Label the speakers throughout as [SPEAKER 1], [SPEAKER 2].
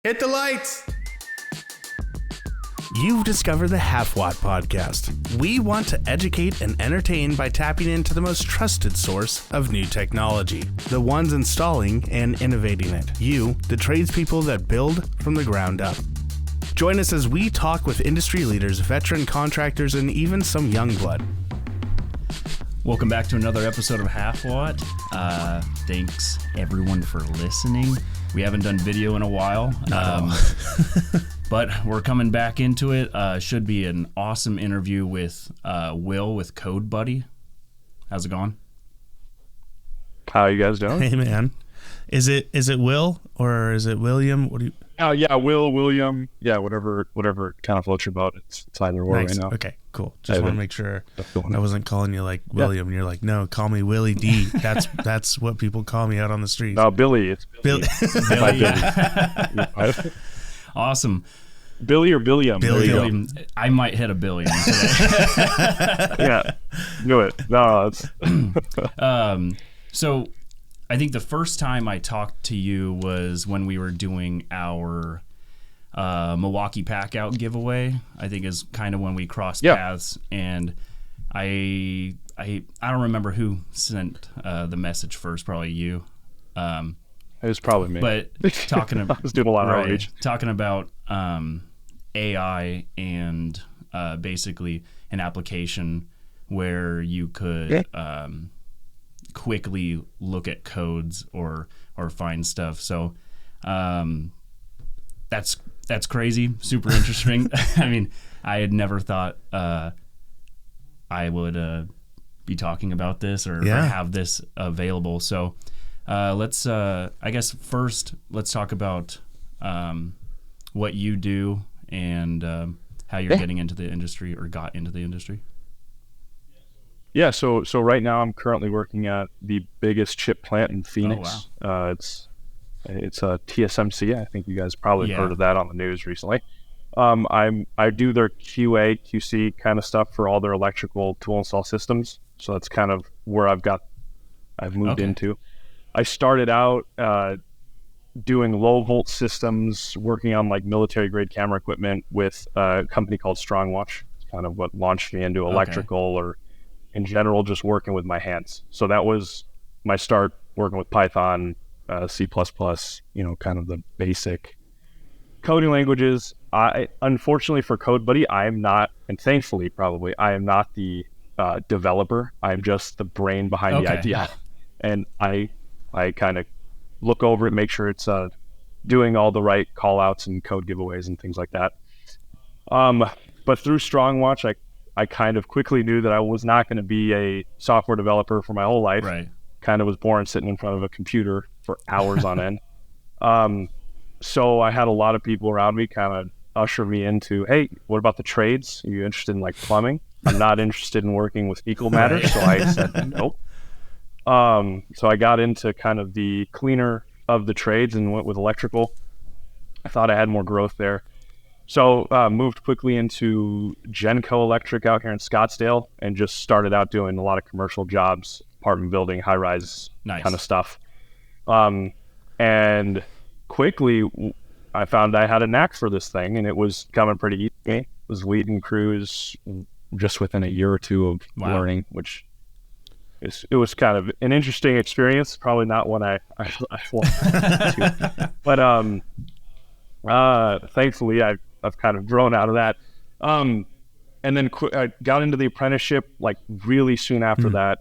[SPEAKER 1] Hit the lights!
[SPEAKER 2] You've discovered the Halfwatt Podcast. We want to educate and entertain by tapping into the most trusted source of new technology, the ones installing and innovating it. You, the tradespeople that build from the ground up. Join us as we talk with industry leaders, veteran contractors, and even some young blood.
[SPEAKER 3] Welcome back to another episode of Halfwatt. Thanks everyone for listening. We haven't done video in a while, but we're coming back into it. Should be an awesome interview with Will with Code Buddy. How's it going?
[SPEAKER 4] How you guys doing?
[SPEAKER 2] Hey man, is it Will or is it William? What do you?
[SPEAKER 4] Oh yeah, William. Yeah, whatever kind of floats your boat. It's either or
[SPEAKER 2] Nice.
[SPEAKER 4] right now.
[SPEAKER 2] Okay, cool. Just want to make sure I wasn't calling you like William. And you're like, no, call me Willie D. That's what people call me out on the street.
[SPEAKER 4] No, Billy. It's Billy.
[SPEAKER 3] Billy. Awesome.
[SPEAKER 4] Billy or Billiam?
[SPEAKER 3] Billiam. I might hit a billion today.
[SPEAKER 4] Yeah, do it. No, it's
[SPEAKER 3] So I think the first time I talked to you was when we were doing our Milwaukee Pack Out giveaway. I think is kind of when we crossed paths, and I don't remember who sent the message first. Probably you.
[SPEAKER 4] it was probably me.
[SPEAKER 3] But talking about
[SPEAKER 4] I was doing a lot of outreach.
[SPEAKER 3] Talking about AI and basically an application where you could quickly look at codes or find stuff. So that's crazy, super interesting. I mean, I had never thought I would be talking about this or have this available. So let's I guess first let's talk about what you do and how you're getting into the industry or got into the industry.
[SPEAKER 4] Yeah, so right now I'm currently working at the biggest chip plant in Phoenix.
[SPEAKER 3] Oh, wow.
[SPEAKER 4] It's a TSMC. I think you guys probably heard of that on the news recently. I do their QA, QC kind of stuff for all their electrical tool install systems. So that's kind of where I've moved into. I started out doing low volt systems, working on like military grade camera equipment with a company called Strongwatch. It's kind of what launched me into electrical or in general, just working with my hands. So that was my start working with Python, C++, kind of the basic coding languages. Unfortunately for Code Buddy, I am not, and thankfully probably, I am not the developer. I'm just the brain behind the idea. And I kind of look over it, make sure it's doing all the right call outs and code giveaways and things like that. But through Strongwatch, I kind of quickly knew that I was not going to be a software developer for my whole life.
[SPEAKER 3] Right.
[SPEAKER 4] Kind of was born sitting in front of a computer for hours on end. So I had a lot of people around me kind of usher me into, hey, what about the trades? Are you interested in like plumbing? I'm not interested in working with fecal matter. So I said, nope. So I got into kind of the cleaner of the trades and went with electrical. I thought I had more growth there. So moved quickly into Genco Electric out here in Scottsdale and just started out doing a lot of commercial jobs, apartment building, high-rise kind of stuff. And quickly I found I had a knack for this thing, and it was coming pretty easy. It was leading crews just within a year or two of learning, which it was kind of an interesting experience. Probably not one I want to. But thankfully I've kind of grown out of that. And then I got into the apprenticeship like really soon after that.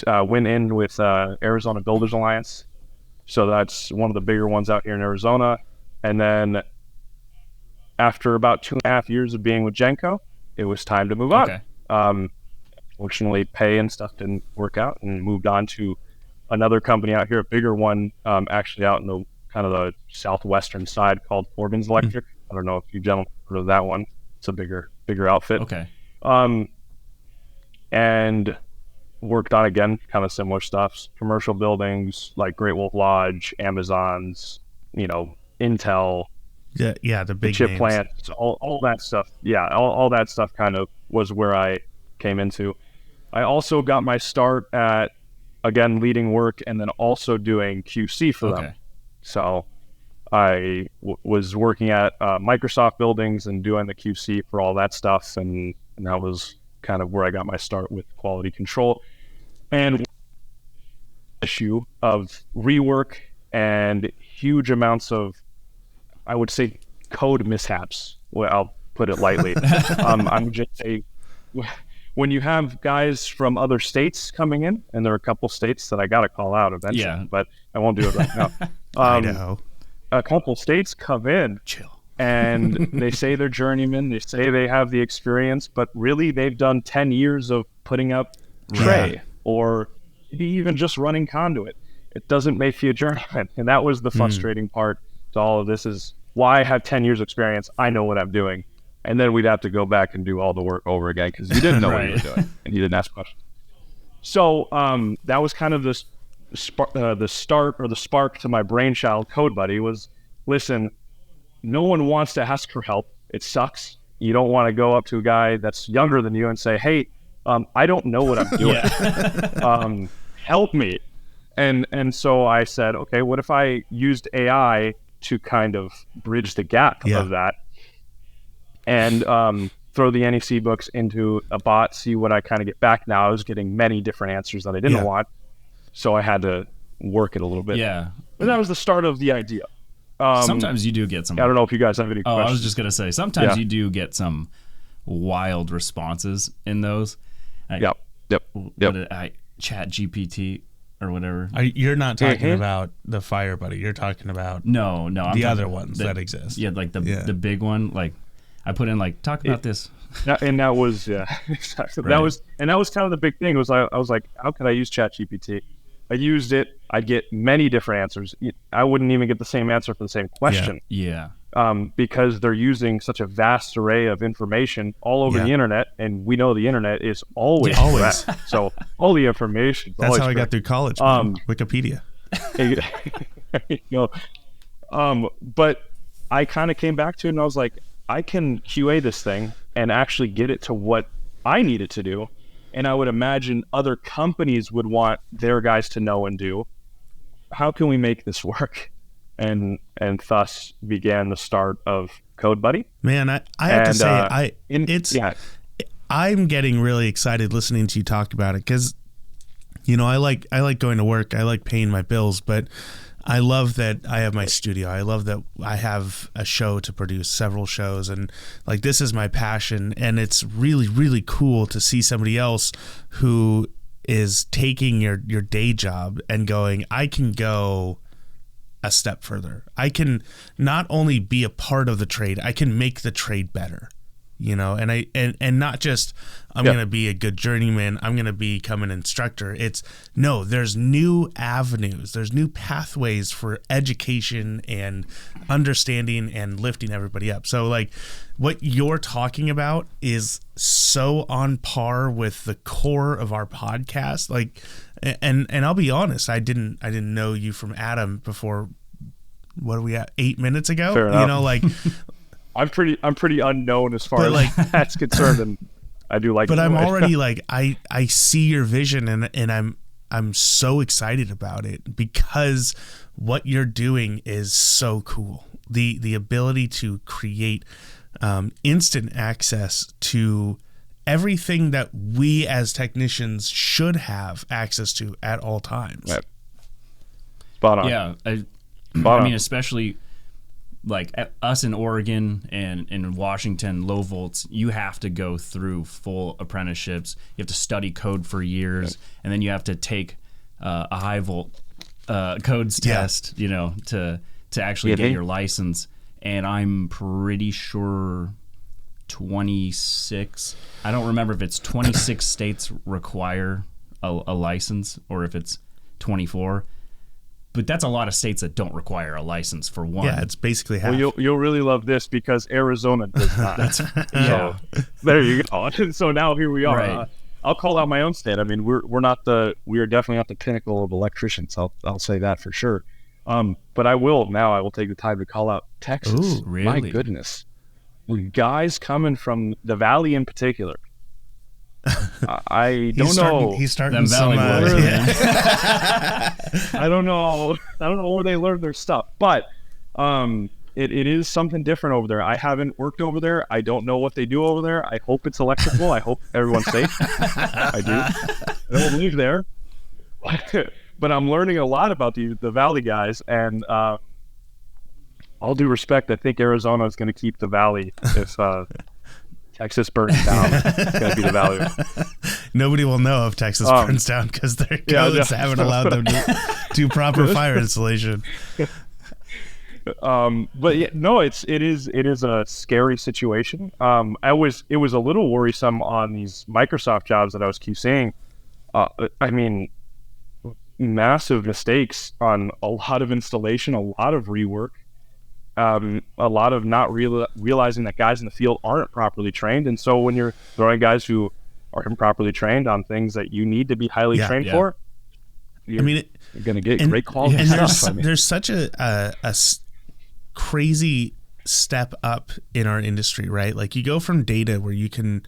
[SPEAKER 4] Went in with Arizona Builders Alliance. So that's one of the bigger ones out here in Arizona. And then after about 2.5 years of being with Genco, it was time to move on. Fortunately, pay and stuff didn't work out, and moved on to another company out here, a bigger one, actually out in the kind of the southwestern side called Forbins Electric. I don't know if you gentlemen heard of that one. It's a bigger outfit.
[SPEAKER 3] Okay.
[SPEAKER 4] And worked on, again, kind of similar stuff. Commercial buildings like Great Wolf Lodge, Amazon's, Intel.
[SPEAKER 2] Yeah, the big
[SPEAKER 4] chip
[SPEAKER 2] names.
[SPEAKER 4] plants, all that stuff. Yeah, all that stuff kind of was where I came into. I also got my start at, again, leading work and then also doing QC for them. So was working at Microsoft buildings and doing the QC for all that stuff, and that was kind of where I got my start with quality control. And issue of rework and huge amounts of, I would say, code mishaps. Well, I'll put it lightly. I'm just when you have guys from other states coming in, and there are a couple states that I got to call out eventually, but I won't do it right now.
[SPEAKER 2] Idaho.
[SPEAKER 4] A couple states come in, and they say they're journeymen. They say they have the experience, but really they've done 10 years of putting up tray or even just running conduit. It doesn't make you a journeyman. And that was the frustrating part to all of this, is why I have 10 years experience. I know what I'm doing. And then we'd have to go back and do all the work over again because you didn't know what you were doing and you didn't ask questions. So that was kind of the start or the spark to my brainchild, Code Buddy, was, listen, no one wants to ask for help. It sucks. You don't want to go up to a guy that's younger than you and say, hey, I don't know what I'm doing. Help me. And so I said, okay, what if I used AI to kind of bridge the gap of that, and throw the NEC books into a bot, see what I kind of get back. Now I was getting many different answers that I didn't want, so I had to work it a little bit.
[SPEAKER 3] Yeah.
[SPEAKER 4] But that was the start of the idea.
[SPEAKER 3] Sometimes you do get some.
[SPEAKER 4] I don't know if you guys have any questions.
[SPEAKER 3] I was just going to say, sometimes you do get some wild responses in those.
[SPEAKER 4] Yep.
[SPEAKER 3] Chat GPT or whatever.
[SPEAKER 2] You're not talking about the Fire Buddy. You're talking about
[SPEAKER 3] no.
[SPEAKER 2] The other ones that exist.
[SPEAKER 3] Yeah, like the big one. Like I put in talk about this.
[SPEAKER 4] And that was exactly. Right. That was kind of the big thing. Was I was like, how could I use Chat GPT? I used it. I'd get many different answers. I wouldn't even get the same answer for the same question.
[SPEAKER 3] Yeah.
[SPEAKER 4] Because they're using such a vast array of information all over the internet, and we know the internet is always correct. So all the information.
[SPEAKER 2] That's how I got through college. Wikipedia.
[SPEAKER 4] But I kind of came back to it, and I was like, I can QA this thing and actually get it to what I need it to do. And I would imagine other companies would want their guys to know and do. How can we make this work? And thus began the start of Code Buddy.
[SPEAKER 2] Man, I have to say, I'm getting really excited listening to you talk about it, because I like going to work, I like paying my bills, but I love that I have my studio. I love that I have a show to produce, several shows, and this is my passion. And it's really, really cool to see somebody else who is taking your day job and going, I can go a step further. I can not only be a part of the trade, I can make the trade better, and not just I'm going to be a good journeyman, I'm going to become an instructor. There's new avenues, there's new pathways for education and understanding and lifting everybody up. So what you're talking about is so on par with the core of our podcast. And I'll be honest, I didn't know you from Adam before. What are we at? 8 minutes ago?
[SPEAKER 4] Fair enough. I'm pretty unknown as far as that's concerned, and I do like.
[SPEAKER 2] But I'm already I see your vision, and I'm so excited about it, because what you're doing is so cool. The ability to create instant access to everything that we as technicians should have access to at all times.
[SPEAKER 4] Right. Spot on.
[SPEAKER 3] Yeah, I mean, especially us in Oregon and in Washington, low volts, you have to go through full apprenticeships. You have to study code for years, and then you have to take a high volt codes test, to actually get your license. And I'm pretty sure 26. I don't remember if it's 26 states require a license or if it's 24. But that's a lot of states that don't require a license for one.
[SPEAKER 2] Yeah, it's basically half.
[SPEAKER 4] Well, you'll really love this, because Arizona does not. So there you go. So now here we are.
[SPEAKER 3] Right.
[SPEAKER 4] I'll call out my own state. I mean, we are definitely not the pinnacle of electricians. I'll say that for sure. But I will take the time to call out Texas.
[SPEAKER 3] Ooh, really?
[SPEAKER 4] My goodness, guys coming from the Valley in particular. I don't know.
[SPEAKER 2] He's starting some.
[SPEAKER 4] I don't know. I don't know where they learned their stuff, but It is something different over there. I haven't worked over there. I don't know what they do over there. I hope it's electrical. I hope everyone's safe. I do. I don't live there. But I'm learning a lot about the Valley guys, and all due respect, I think Arizona is going to keep the Valley if Texas burns down. It's going to be the Valley.
[SPEAKER 2] Nobody will know if Texas burns down because their codes haven't allowed them to do proper fire installation.
[SPEAKER 4] But yeah, no, it is a scary situation. It was a little worrisome on these Microsoft jobs that I was keep seeing. I mean, massive mistakes on a lot of installation, a lot of rework, a lot of not realizing that guys in the field aren't properly trained. And so when you're throwing guys who are improperly trained on things that you need to be highly trained for, you're going to get great quality stuff.
[SPEAKER 2] There's such a crazy step up in our industry, right? Like you go from data where you can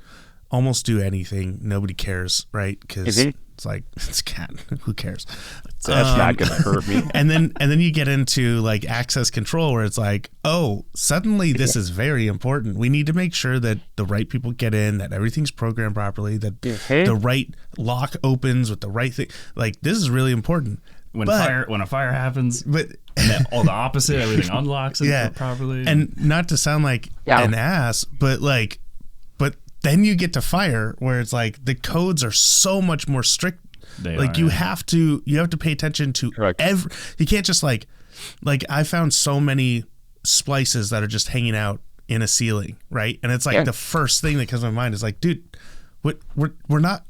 [SPEAKER 2] almost do anything, nobody cares, right? Because it's like, it's cat, who cares?
[SPEAKER 4] That's not going to hurt me.
[SPEAKER 2] And then you get into like access control where it's like, oh, suddenly this is very important. We need to make sure that the right people get in, that everything's programmed properly, that the right lock opens with the right thing. Like this is really important.
[SPEAKER 3] When a fire happens, but all the opposite, everything unlocks properly. And
[SPEAKER 2] not to sound like an ass, but then you get to fire where it's like the codes are so much more strict. You have to pay attention to every. You can't just like I found so many splices that are just hanging out in a ceiling, right? And it's like the first thing that comes to my mind is like, dude, we're not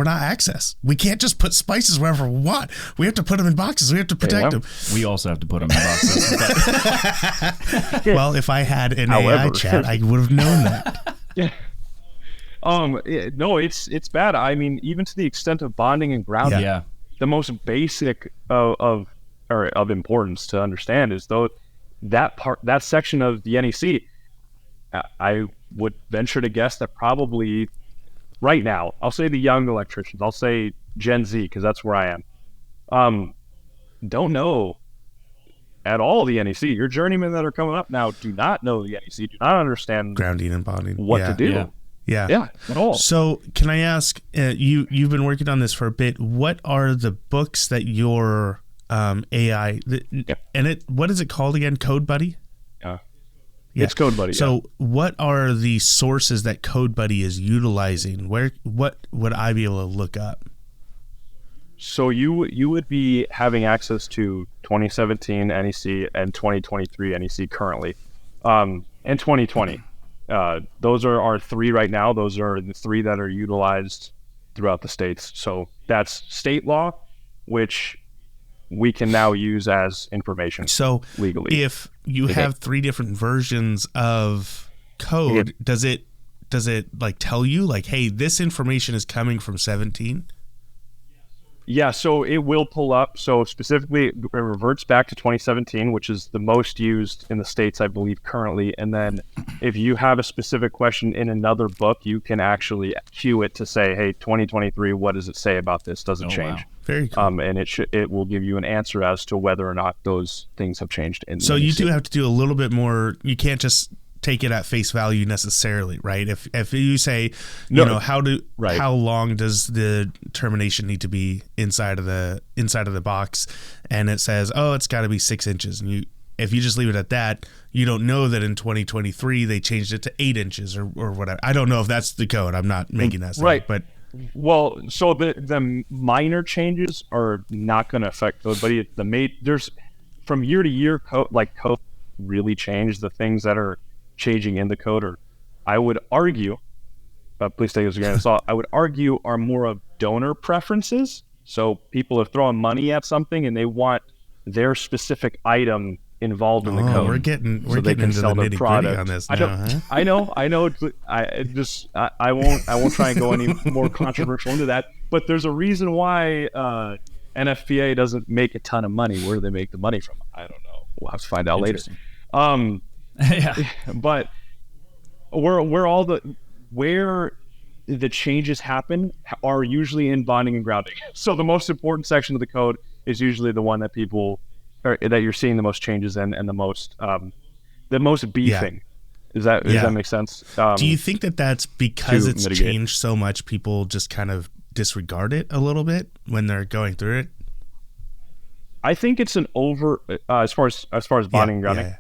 [SPEAKER 2] access. We can't just put spices wherever we want. We have to put them in boxes. We have to protect them.
[SPEAKER 3] We also have to put them in boxes.
[SPEAKER 2] Well, if I had an AI chat, I would have known that.
[SPEAKER 4] No, it's bad. I mean, even to the extent of bonding and grounding. The most basic of importance to understand is that section of the NEC. I would venture to guess that probably. Right now, I'll say the young electricians, I'll say Gen Z, because that's where I am, don't know at all the NEC. Your journeymen that are coming up now do not know the NEC, do not understand
[SPEAKER 2] grounding and bonding,
[SPEAKER 4] what to do.
[SPEAKER 2] Yeah, at all. So can I ask, you've been working on this for a bit. What are the books that your AI, what is it called again? Code Buddy?
[SPEAKER 4] Yeah. It's Code Buddy.
[SPEAKER 2] So what are the sources that Code Buddy is utilizing? What would I be able to look up?
[SPEAKER 4] So you would be having access to 2017 NEC and 2023 NEC currently, and 2020. Those are our three right now. Those are the three that are utilized throughout the states. So that's state law, which we can now use as information.
[SPEAKER 2] So
[SPEAKER 4] legally,
[SPEAKER 2] if you have three different versions of code, does it like tell you like, hey, this information is coming from 17?
[SPEAKER 4] Yeah, so it will pull up. So specifically, it reverts back to 2017, which is the most used in the States, I believe, currently. And then if you have a specific question in another book, you can actually queue it to say, hey, 2023, what does it say about this? Does it change? Wow.
[SPEAKER 2] Very cool.
[SPEAKER 4] And it will give you an answer as to whether or not those things have changed.
[SPEAKER 2] So you do have to do a little bit more. You can't just take it at face value necessarily, right? If you say, how long does the termination need to be inside of the box, and it says, oh, it's got to be 6 inches, and if you just leave it at that, you don't know that in 2023 they changed it to 8 inches or whatever. I don't know if that's the code. I'm not making that stuff, but
[SPEAKER 4] well, so the minor changes are not going to affect those, but there's from year to year code really change. The things that are changing in the code, or I would argue, please take this again. I would argue are more of donor preferences. So people are throwing money at something and they want their specific item involved in the code.
[SPEAKER 2] We're getting into the nitty-gritty on this now.
[SPEAKER 4] I know. I won't try and go any more controversial into that. But there's a reason why NFPA doesn't make a ton of money. Where do they make the money from? I don't know. We'll have to find out later. But where the changes happen are usually in bonding and grounding. So the most important section of the code is usually the one that people or that you're seeing the most changes in, and the most beefing. Does that make sense?
[SPEAKER 2] Do you think that that's because it's changed so much, people just kind of disregard it a little bit when they're going through it?
[SPEAKER 4] I think it's an over as far as bonding and grounding.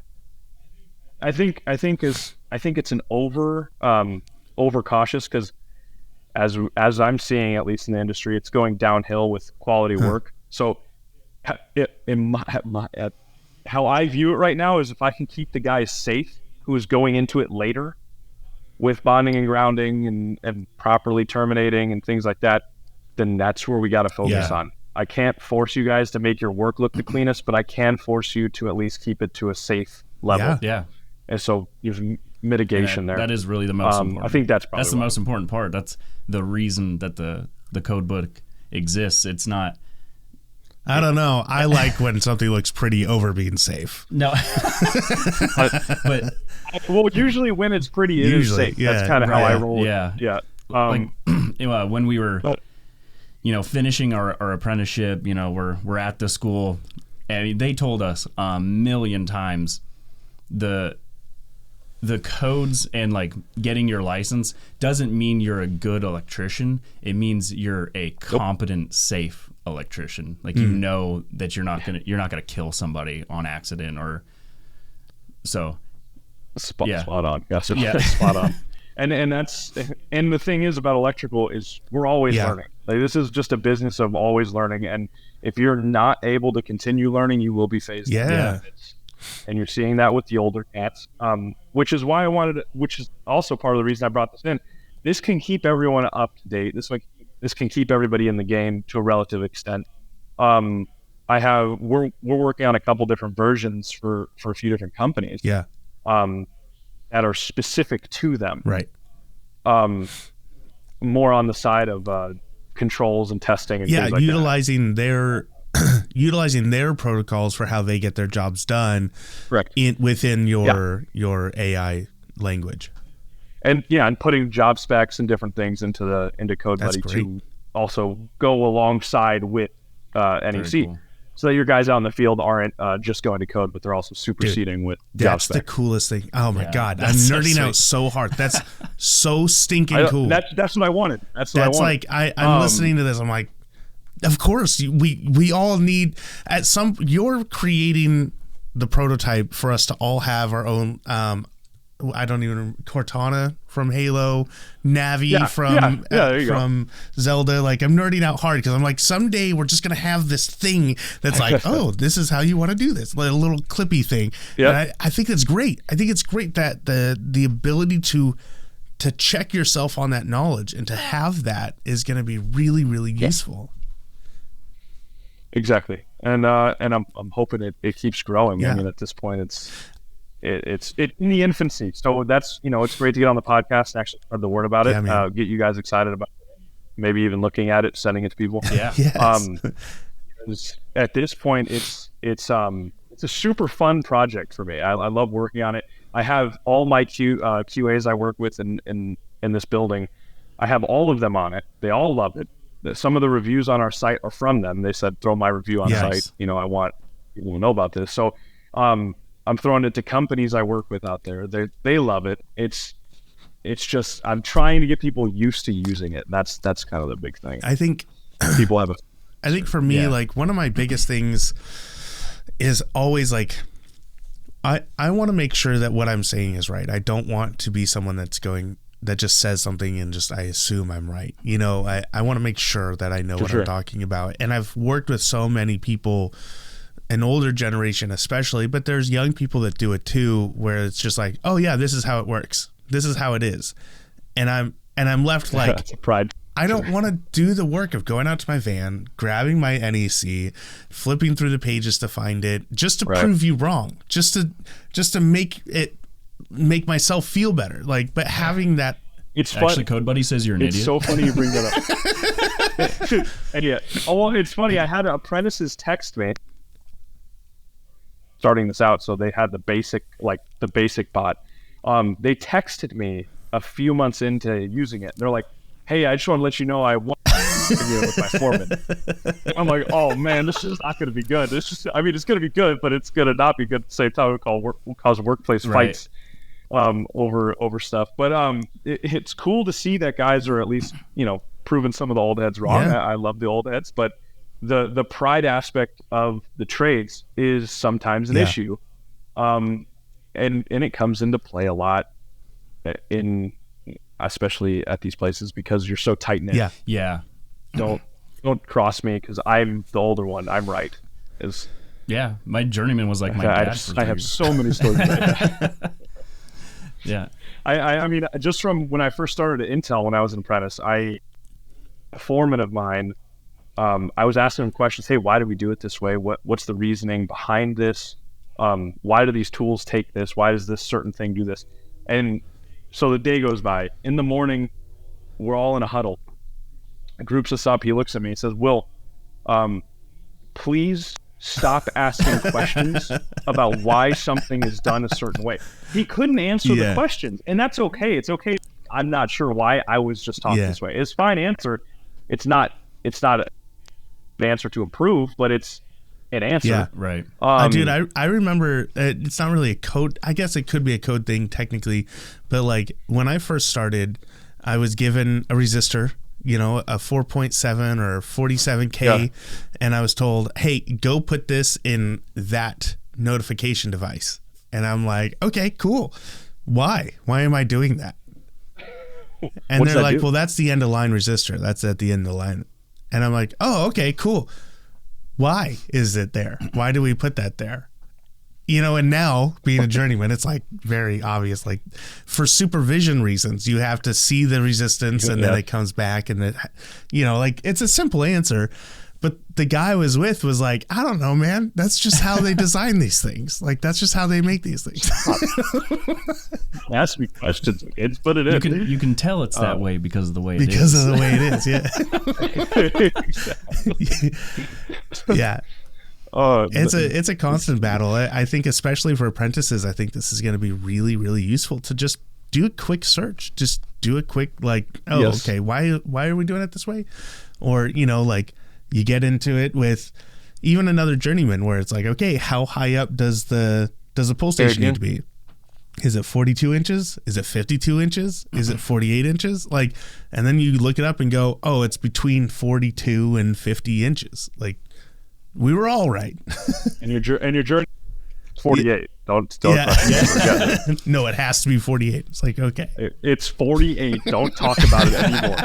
[SPEAKER 4] I think it's an over cautious, because as I'm seeing, at least in the industry, it's going downhill with quality work. So how I view it right now is, if I can keep the guys safe who is going into it later with bonding and grounding and properly terminating and things like that, then that's where we got to focus on. I can't force you guys to make your work look the cleanest, but I can force you to at least keep it to a safe level.
[SPEAKER 3] Yeah.
[SPEAKER 4] And so there's mitigation there.
[SPEAKER 3] That is really the most important.
[SPEAKER 4] I think that's the
[SPEAKER 3] most important part. That's the reason that the code book exists. It's not.
[SPEAKER 2] I don't know. I like when something looks pretty over being safe.
[SPEAKER 3] No. but
[SPEAKER 4] well, usually when it's pretty, it is safe. That's kind of how I roll.
[SPEAKER 3] Yeah. When we were, finishing our apprenticeship, we're at the school, and they told us a million times the codes and like getting your license doesn't mean you're a good electrician. It means you're a competent, safe electrician. Like you know that you're not gonna kill somebody on accident or so.
[SPEAKER 4] Spot on. Spot on. And the thing is about electrical is we're always learning. Like, this is just a business of always learning, and if you're not able to continue learning, you will be phased out. And you're seeing that with the older cats, which is why which is also part of the reason I brought this in. This can keep everyone up to date. This can keep everybody in the game to a relative extent. We're working on a couple different versions for a few different companies. That are specific to them.
[SPEAKER 2] Right.
[SPEAKER 4] More on the side of controls and testing and things like
[SPEAKER 2] utilizing that. Utilizing their protocols for how they get their jobs done.
[SPEAKER 4] Correct.
[SPEAKER 2] Within your AI language.
[SPEAKER 4] And putting job specs and different things into CodeBuddy to also go alongside with NEC. Cool. So that your guys out in the field aren't just going to code, but they're also superseding with job specs.
[SPEAKER 2] That's the coolest thing. Oh my God. I'm nerding out so hard. That's so stinking cool.
[SPEAKER 4] That's what I wanted. I'm
[SPEAKER 2] listening to this. I'm like, of course, we all need you're creating the prototype for us to all have our own Cortana from Halo, Navi from Zelda. Like, I'm nerding out hard because I'm like, someday we're just gonna have this thing that's like, oh, this is how you want to do this, like a little clippy thing. And I think that's great. I think it's great that the ability to check yourself on that knowledge and to have that is going to be really, really useful.
[SPEAKER 4] Exactly. And I'm hoping it keeps growing. I mean, at this point it's in the infancy. So that's, it's great to get on the podcast and actually spread the word about it. Get you guys excited about it. Maybe even looking at it, sending it to people.
[SPEAKER 3] Yeah.
[SPEAKER 2] Yes.
[SPEAKER 4] At this point, it's a super fun project for me. I love working on it. I have all my QAs I work with in this building. I have all of them on it. They all love it. Some of the reviews on our site are from them. They said, throw my review on site. I want people to know about this. So I'm throwing it to companies I work with out there. They love it. It's just, I'm trying to get people used to using it. That's kind of the big thing.
[SPEAKER 2] I think
[SPEAKER 4] people have
[SPEAKER 2] I think for me, like, one of my biggest things is always like, I want to make sure that what I'm saying is right. I don't want to be someone that just says something and just I assume I'm right. I want to make sure that I know what I'm talking about. And I've worked with so many people, an older generation especially, but there's young people that do it too, where it's just like, oh yeah, this is how it works. This is how it is. And I'm left like,
[SPEAKER 4] that's a pride.
[SPEAKER 2] I don't want to do the work of going out to my van, grabbing my NEC, flipping through the pages to find it, just to prove you wrong, just to make myself feel better. Like, but having that,
[SPEAKER 3] it's actually CodeBuddy says you're an idiot.
[SPEAKER 4] It's so funny you bring that up. And it's funny. I had apprentices text me starting this out, so they had the basic bot. They texted me a few months into using it. They're like, hey, I just want to let you know I won with my foreman. I'm like, oh man, this is not going to be good. It's going to be good, but it's going to not be good at the same time. We'll cause workplace fights over stuff. But it's cool to see that guys are at least, proving some of the old heads wrong. Yeah. I love the old heads, but the pride aspect of the trades is sometimes an issue. And it comes into play a lot especially at these places, because you're so tight knit.
[SPEAKER 3] Yeah.
[SPEAKER 4] Don't cross me because I'm the older one. I'm right.
[SPEAKER 3] My journeyman was like my dad.
[SPEAKER 4] I have so many stories like that.
[SPEAKER 3] Yeah.
[SPEAKER 4] I mean, just from when I first started at Intel, when I was an apprentice, a foreman of mine, I was asking him questions. Hey, why do we do it this way? What's the reasoning behind this? Why do these tools take this? Why does this certain thing do this? And so the day goes by. In the morning, we're all in a huddle. He groups us up. He looks at me. He says, Will, please stop asking questions about why something is done a certain way. He couldn't answer the questions, and that's okay. It's okay. I'm not sure why I was just taught this way. It's fine answer. It's not an answer to improve, but it's an answer.
[SPEAKER 3] Yeah, right.
[SPEAKER 2] Dude, I remember, it's not really a code. I guess it could be a code thing technically, but like when I first started, I was given a resistor, a 4.7 or 47K, and I was told, hey, go put this in that notification device. And I'm like, okay, cool. Why am I doing that? And they're like, well, that's the end of line resistor. That's at the end of the line. And I'm like, oh, okay, cool. Why is it there? Why do we put that there? And now being a journeyman, it's like very obvious. Like for supervision reasons, you have to see the resistance and then it comes back and like it's a simple answer. But the guy I was with was like, I don't know, man. That's just how they design these things. Like that's just how they make these things.
[SPEAKER 4] Ask me questions, kids, but it is.
[SPEAKER 3] You can tell it's that way because of the way it is.
[SPEAKER 2] Because of the way it is, yeah. It's a constant battle. I think especially for apprentices, I think this is going to be really, really useful to just do a quick search. Just do a quick okay, why are we doing it this way? Or, like you get into it with even another journeyman where it's like, okay, how high up does the pull station need to be? Is it 42 inches? Is it 52 inches? Is it 48 inches? Like, and then you look it up and go, oh, it's between 42 and 50 inches. Like, we were all right.
[SPEAKER 4] and your journey 48. Don't
[SPEAKER 2] No, it has to be 48. It's like, okay.
[SPEAKER 4] It's 48. Don't talk about it anymore.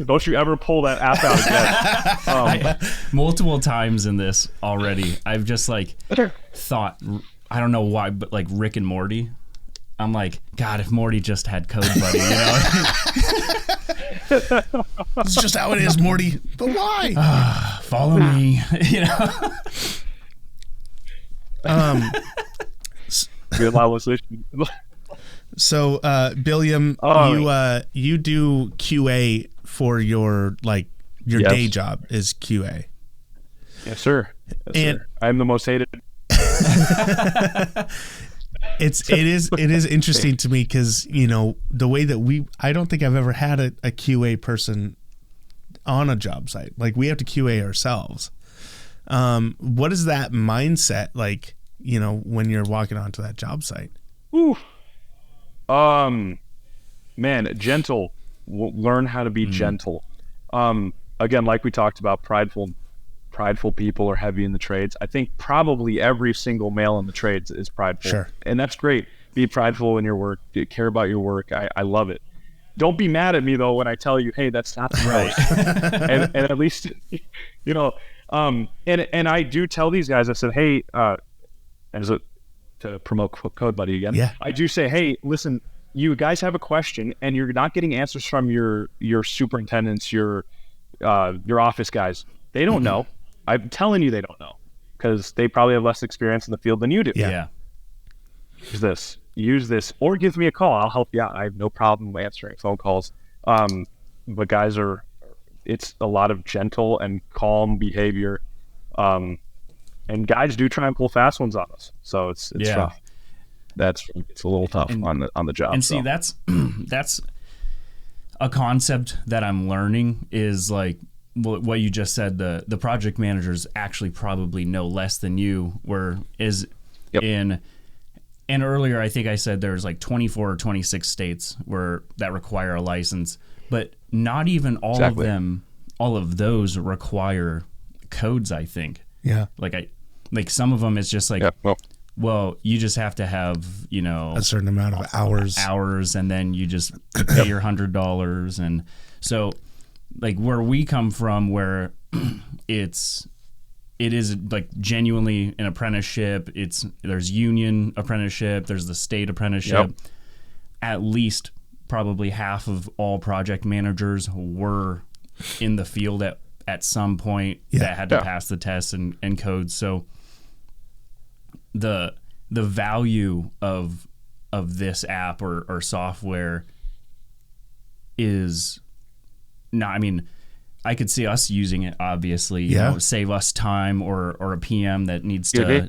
[SPEAKER 4] Don't you ever pull that app out again.
[SPEAKER 3] Multiple times in this already, I've just thought, I don't know why, but like Rick and Morty. I'm like, God, if Morty just had Code Buddy,
[SPEAKER 2] It's just how it is, Morty. But why?
[SPEAKER 3] Follow me,
[SPEAKER 4] Good conversation.
[SPEAKER 2] So, Billiam, you do QA for your day job is QA.
[SPEAKER 4] Yes, sir. Sir. I'm the most hated.
[SPEAKER 2] It is interesting to me because the way that I don't think I've ever had a QA person on a job site. Like we have to QA ourselves. What is that mindset like? When you're walking onto that job site.
[SPEAKER 4] Ooh. Man, gentle. Learn how to be gentle. Again, like we talked about, prideful people are heavy in the trades. I think probably every single male in the trades is prideful.
[SPEAKER 2] Sure.
[SPEAKER 4] And that's great. Be prideful in your work. Care about your work. I love it. Don't be mad at me though when I tell you, hey, that's not right. and at least, and I do tell these guys, I said, hey, to promote Code Buddy again.
[SPEAKER 2] Yeah.
[SPEAKER 4] I do say, hey, listen, you guys have a question and you're not getting answers from your superintendents, your office guys. They don't know. I'm telling you they don't know because they probably have less experience in the field than you do.
[SPEAKER 3] Yeah.
[SPEAKER 4] Use this or give me a call. I'll help you out. I have no problem answering phone calls. But guys it's a lot of gentle and calm behavior. And guys do try and pull fast ones on us. So it's tough. It's a little tough on the job.
[SPEAKER 3] And see, that's a concept that I'm learning is like what you just said. The project managers actually probably know less than you. And earlier I think I said there's like 24 or 26 states that require a license, but not even all of them. All of those require codes, I think.
[SPEAKER 2] Yeah.
[SPEAKER 3] Like some of them it's just like, well, you just have to have,
[SPEAKER 2] a certain amount of hours, and then you just pay your $100. And so like where we come from, where it is like genuinely an apprenticeship. There's union apprenticeship. There's the state apprenticeship. At least probably half of all project managers were in the field at some point that had to pass the tests and codes. So the value of this app or software is not, I mean, I could see us using it, obviously, save us time or a PM that needs to,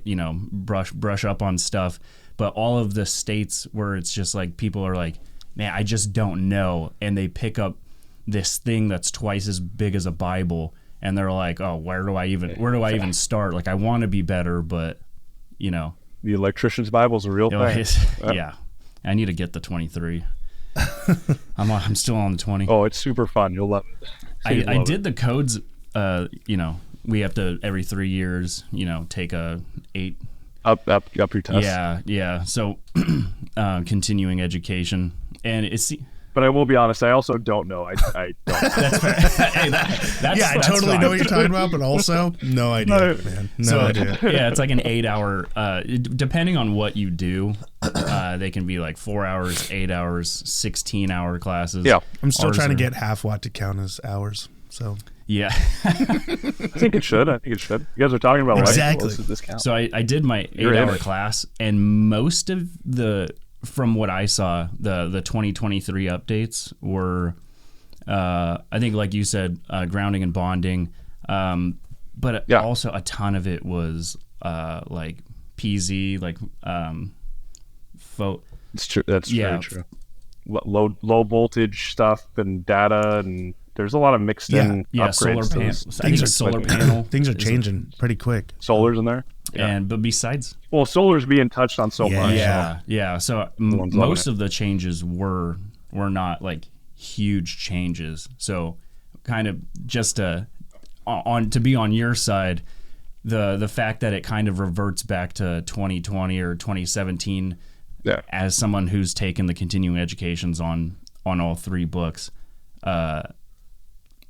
[SPEAKER 2] brush up on stuff. But all of the states where it's just like people are like, man, I just don't know. And they pick up this thing that's twice as big as a Bible. And they're like, oh, where do I even start? Like, I want to be better, but,
[SPEAKER 4] The electrician's Bible is a real thing.
[SPEAKER 3] Yeah. I need to get the 23. I'm still on the 20.
[SPEAKER 4] Oh, it's super fun. You'll love it.
[SPEAKER 3] I did the codes, we have to every 3 years, take a 8
[SPEAKER 4] up your test.
[SPEAKER 3] Yeah. So continuing education, and it's.
[SPEAKER 4] But I will be honest, I also don't know. I don't.
[SPEAKER 3] That's fair. Hey,
[SPEAKER 2] I totally know what you're talking about, but also no idea, man. No idea.
[SPEAKER 3] Yeah, it's like an 8-hour. Depending on what you do, they can be like 4 hours, 8 hours, 16-hour classes.
[SPEAKER 2] Yeah, I'm still trying to get half watt to count as hours. So
[SPEAKER 3] yeah,
[SPEAKER 4] I think it should. You guys are talking about
[SPEAKER 2] exactly.
[SPEAKER 3] So I did my 8-hour class, and most of from what I saw, the 2023 updates were, I think, like you said, grounding and bonding, but also a ton of it was like PZ, like
[SPEAKER 4] It's true. That's very true. Low voltage stuff and data, and there's a lot of mixed in upgrades.
[SPEAKER 3] Solar panels. Solar panel.
[SPEAKER 2] Things are changing pretty quick.
[SPEAKER 4] Solar's in there.
[SPEAKER 3] But besides,
[SPEAKER 4] solar's being touched on so much.
[SPEAKER 3] Yeah. So most of the changes were not like huge changes. So kind of just to be on your side, the fact that it kind of reverts back to 2020 or 2017, as someone who's taken the continuing educations on all 3 books,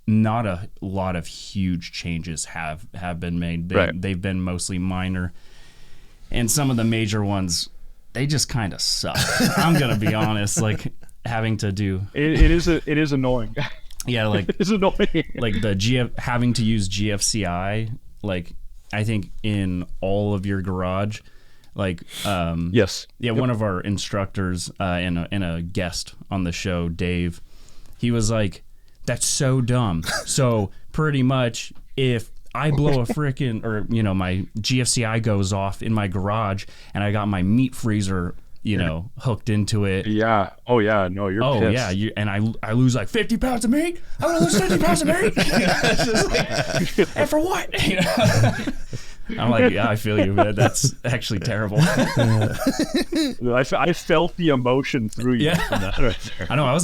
[SPEAKER 3] not a lot of huge changes have been made. They've been mostly minor, and some of the major ones, they just kind of suck. I'm gonna be honest, like having to do
[SPEAKER 4] it is annoying.
[SPEAKER 3] Yeah, like
[SPEAKER 4] it's annoying.
[SPEAKER 3] Like having to use GFCI, like I think in all of your garage, like
[SPEAKER 4] yes,
[SPEAKER 3] one of our instructors and a guest on the show, Dave, he was like, that's so dumb. So pretty much if I blow a frickin' or my GFCI goes off in my garage and I got my meat freezer hooked into it.
[SPEAKER 4] Yeah. Oh yeah. No, you're pissed.
[SPEAKER 3] Yeah. And I lose like 50 pounds of meat. I'm gonna lose 50 pounds of meat. It's just like, and for what? I'm like, yeah, I feel you, man. That's actually terrible.
[SPEAKER 4] I felt the emotion through you.
[SPEAKER 3] Yeah. I know. I was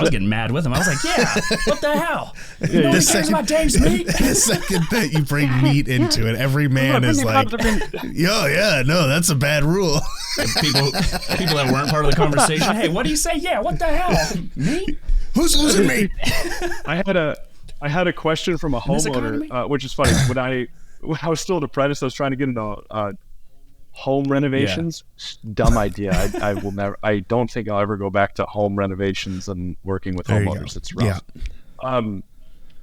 [SPEAKER 3] getting mad with him. I was like, yeah, what the hell? No one cares about Dave's meat.
[SPEAKER 2] The second that you bring meat into it, every man is like, no, that's a bad rule.
[SPEAKER 3] People that weren't part of the conversation, hey, what do you say? Yeah, what the hell? Meat?
[SPEAKER 2] Who's losing meat?
[SPEAKER 4] I had a question from a homeowner, which is funny. When I was still an apprentice, I was trying to get into home renovations. Yeah. Dumb idea. I will never. I don't think I'll ever go back to home renovations and working with homeowners. It's rough. Yeah.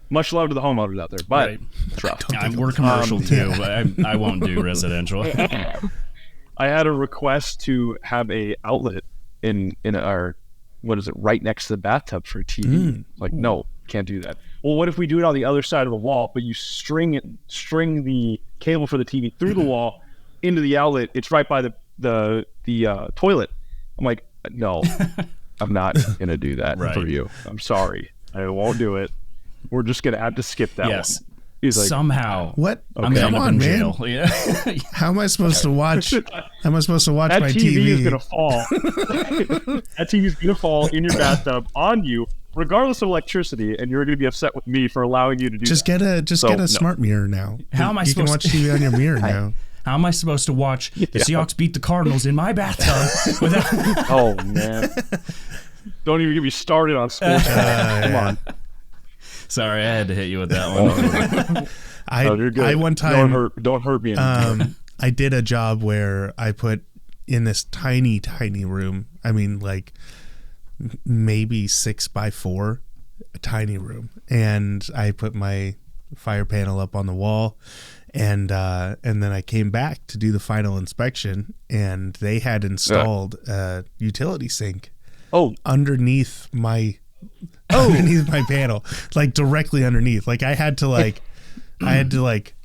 [SPEAKER 4] Much love to the homeowners out there, but it's rough.
[SPEAKER 3] We're commercial too, but I won't do residential.
[SPEAKER 4] I had a request to have a outlet in our right next to the bathtub for a TV. Like, no, can't do that. Well, what if we do it on the other side of the wall, but you string the cable for the TV through the wall into the outlet? It's right by the toilet. I'm like, no, I'm not going to do that for you. I'm sorry. I won't do it. We're just going to have to skip that one.
[SPEAKER 3] He's like, somehow.
[SPEAKER 2] What?
[SPEAKER 3] I'm
[SPEAKER 2] come on, man.
[SPEAKER 3] Jail. Yeah.
[SPEAKER 2] How am I supposed to watch? How am I supposed to watch
[SPEAKER 4] that
[SPEAKER 2] my
[SPEAKER 4] TV?
[SPEAKER 2] TV
[SPEAKER 4] Is going to fall. That TV is going to fall in your bathtub on you, regardless of electricity, and you're going to be upset with me for allowing you to do that.
[SPEAKER 2] Get a smart mirror now.
[SPEAKER 3] How am I supposed
[SPEAKER 2] to? You can watch TV on your mirror now.
[SPEAKER 3] How am I supposed to watch the Seahawks beat the Cardinals in my bathtub without?
[SPEAKER 4] Oh man! Don't even get me started on sports. Come on.
[SPEAKER 3] Sorry, I had to hit you with that one.
[SPEAKER 4] You're good.
[SPEAKER 2] I one time
[SPEAKER 4] don't hurt me.
[SPEAKER 2] I did a job where I put in this tiny room. I mean, like maybe 6x4, a tiny room, and I put my fire panel up on the wall, and then I came back to do the final inspection, and they had installed a utility sink. Underneath my panel, like directly underneath. Like I had to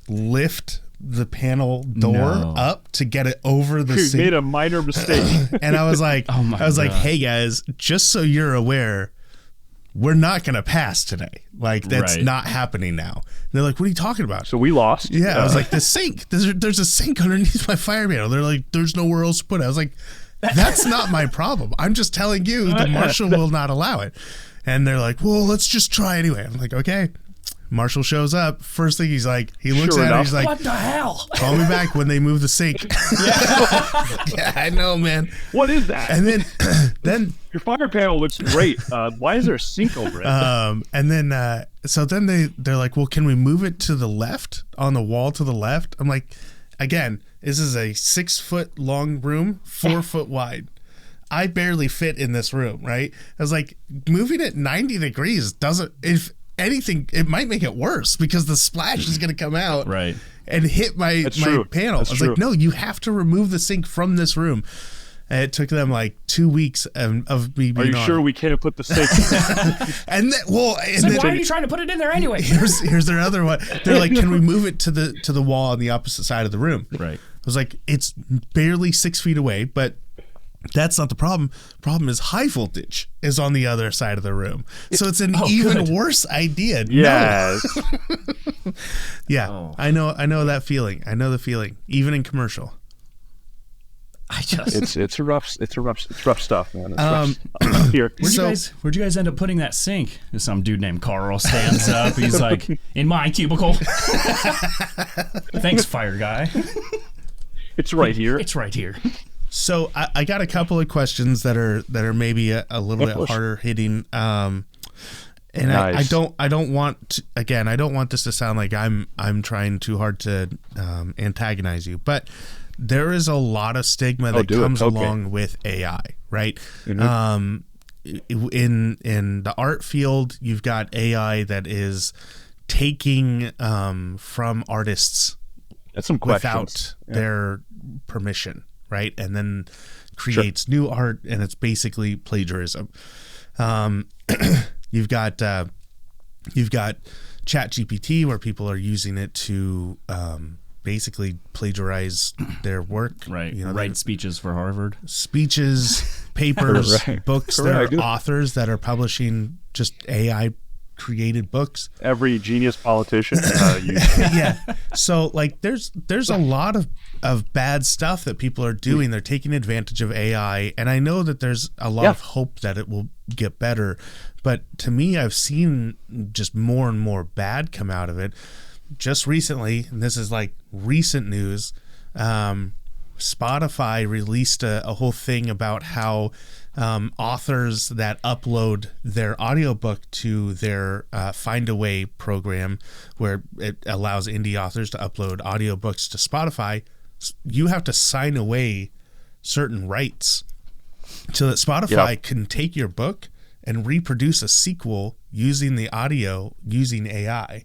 [SPEAKER 2] lift the panel door up to get it over the sink.
[SPEAKER 4] You made a minor mistake.
[SPEAKER 2] And I was like, hey guys, just so you're aware, we're not going to pass today. Like that's not happening now. And they're like, what are you talking about?
[SPEAKER 4] So we lost.
[SPEAKER 2] Yeah. I was like, the sink, there's a sink underneath my fire panel. They're like, there's nowhere else to put it. I was like, that's not my problem. I'm just telling you the marshal will not allow it. And they're like, well, let's just try anyway. I'm like, okay. Marshall shows up. First thing he looks at it, he's like,
[SPEAKER 3] what the hell?
[SPEAKER 2] Call me back when they move the sink. Yeah, I know, man.
[SPEAKER 4] What is that?
[SPEAKER 2] And then
[SPEAKER 4] your fire panel looks great. Why is there a sink over it?
[SPEAKER 2] And then they're like, well, can we move it to the left, on the wall to the left? I'm like, again, this is a 6 foot long room, 4 foot wide. I barely fit in this room, right? I was like, moving it 90 degrees doesn't, if anything, it might make it worse because the splash is going to come out and hit my panel. I was like, no, you have to remove the sink from this room. And it took them like 2 weeks of me being
[SPEAKER 4] Are you sure we can't put the sink?
[SPEAKER 3] Why are you trying to put it in there anyway?
[SPEAKER 2] Here's their other one. They're like, can we move it to the wall on the opposite side of the room?
[SPEAKER 3] Right.
[SPEAKER 2] I was like, it's barely 6 feet away, but that's not the problem. Problem is high voltage is on the other side of the room. So it's an even worse idea.
[SPEAKER 4] Yes.
[SPEAKER 2] No. Yeah. Oh. I know that feeling. I know the feeling. Even in commercial.
[SPEAKER 4] It's rough stuff, man. It's rough here.
[SPEAKER 3] Where'd you guys end up putting that sink? Some dude named Carl stands up. He's like, in my cubicle. Thanks, fire guy.
[SPEAKER 4] It's right here.
[SPEAKER 3] It's right here.
[SPEAKER 2] So I got a couple of questions that are maybe a little bit harder hitting, and nice. I don't want this to sound like I'm trying too hard to antagonize you, but there is a lot of stigma that comes along with AI, right? Mm-hmm. In the art field, you've got AI that is taking from artists without their permission. Right, and then creates new art, and it's basically plagiarism. You've got ChatGPT, where people are using it to basically plagiarize their work.
[SPEAKER 3] Right, write speeches for Harvard,
[SPEAKER 2] papers, books. Correct. There are authors that are publishing just AI created books.
[SPEAKER 4] Every genius politician
[SPEAKER 2] yeah. So like there's a lot of bad stuff that people are doing. They're taking advantage of AI, and I know that there's a lot of hope that it will get better, but to me, I've seen just more and more bad come out of it. Just recently, and this is like recent news, Spotify released a whole thing about how authors that upload their audiobook to their Find a Way program, where it allows indie authors to upload audiobooks to Spotify, you have to sign away certain rights so that Spotify can take your book and reproduce a sequel using the audio using AI.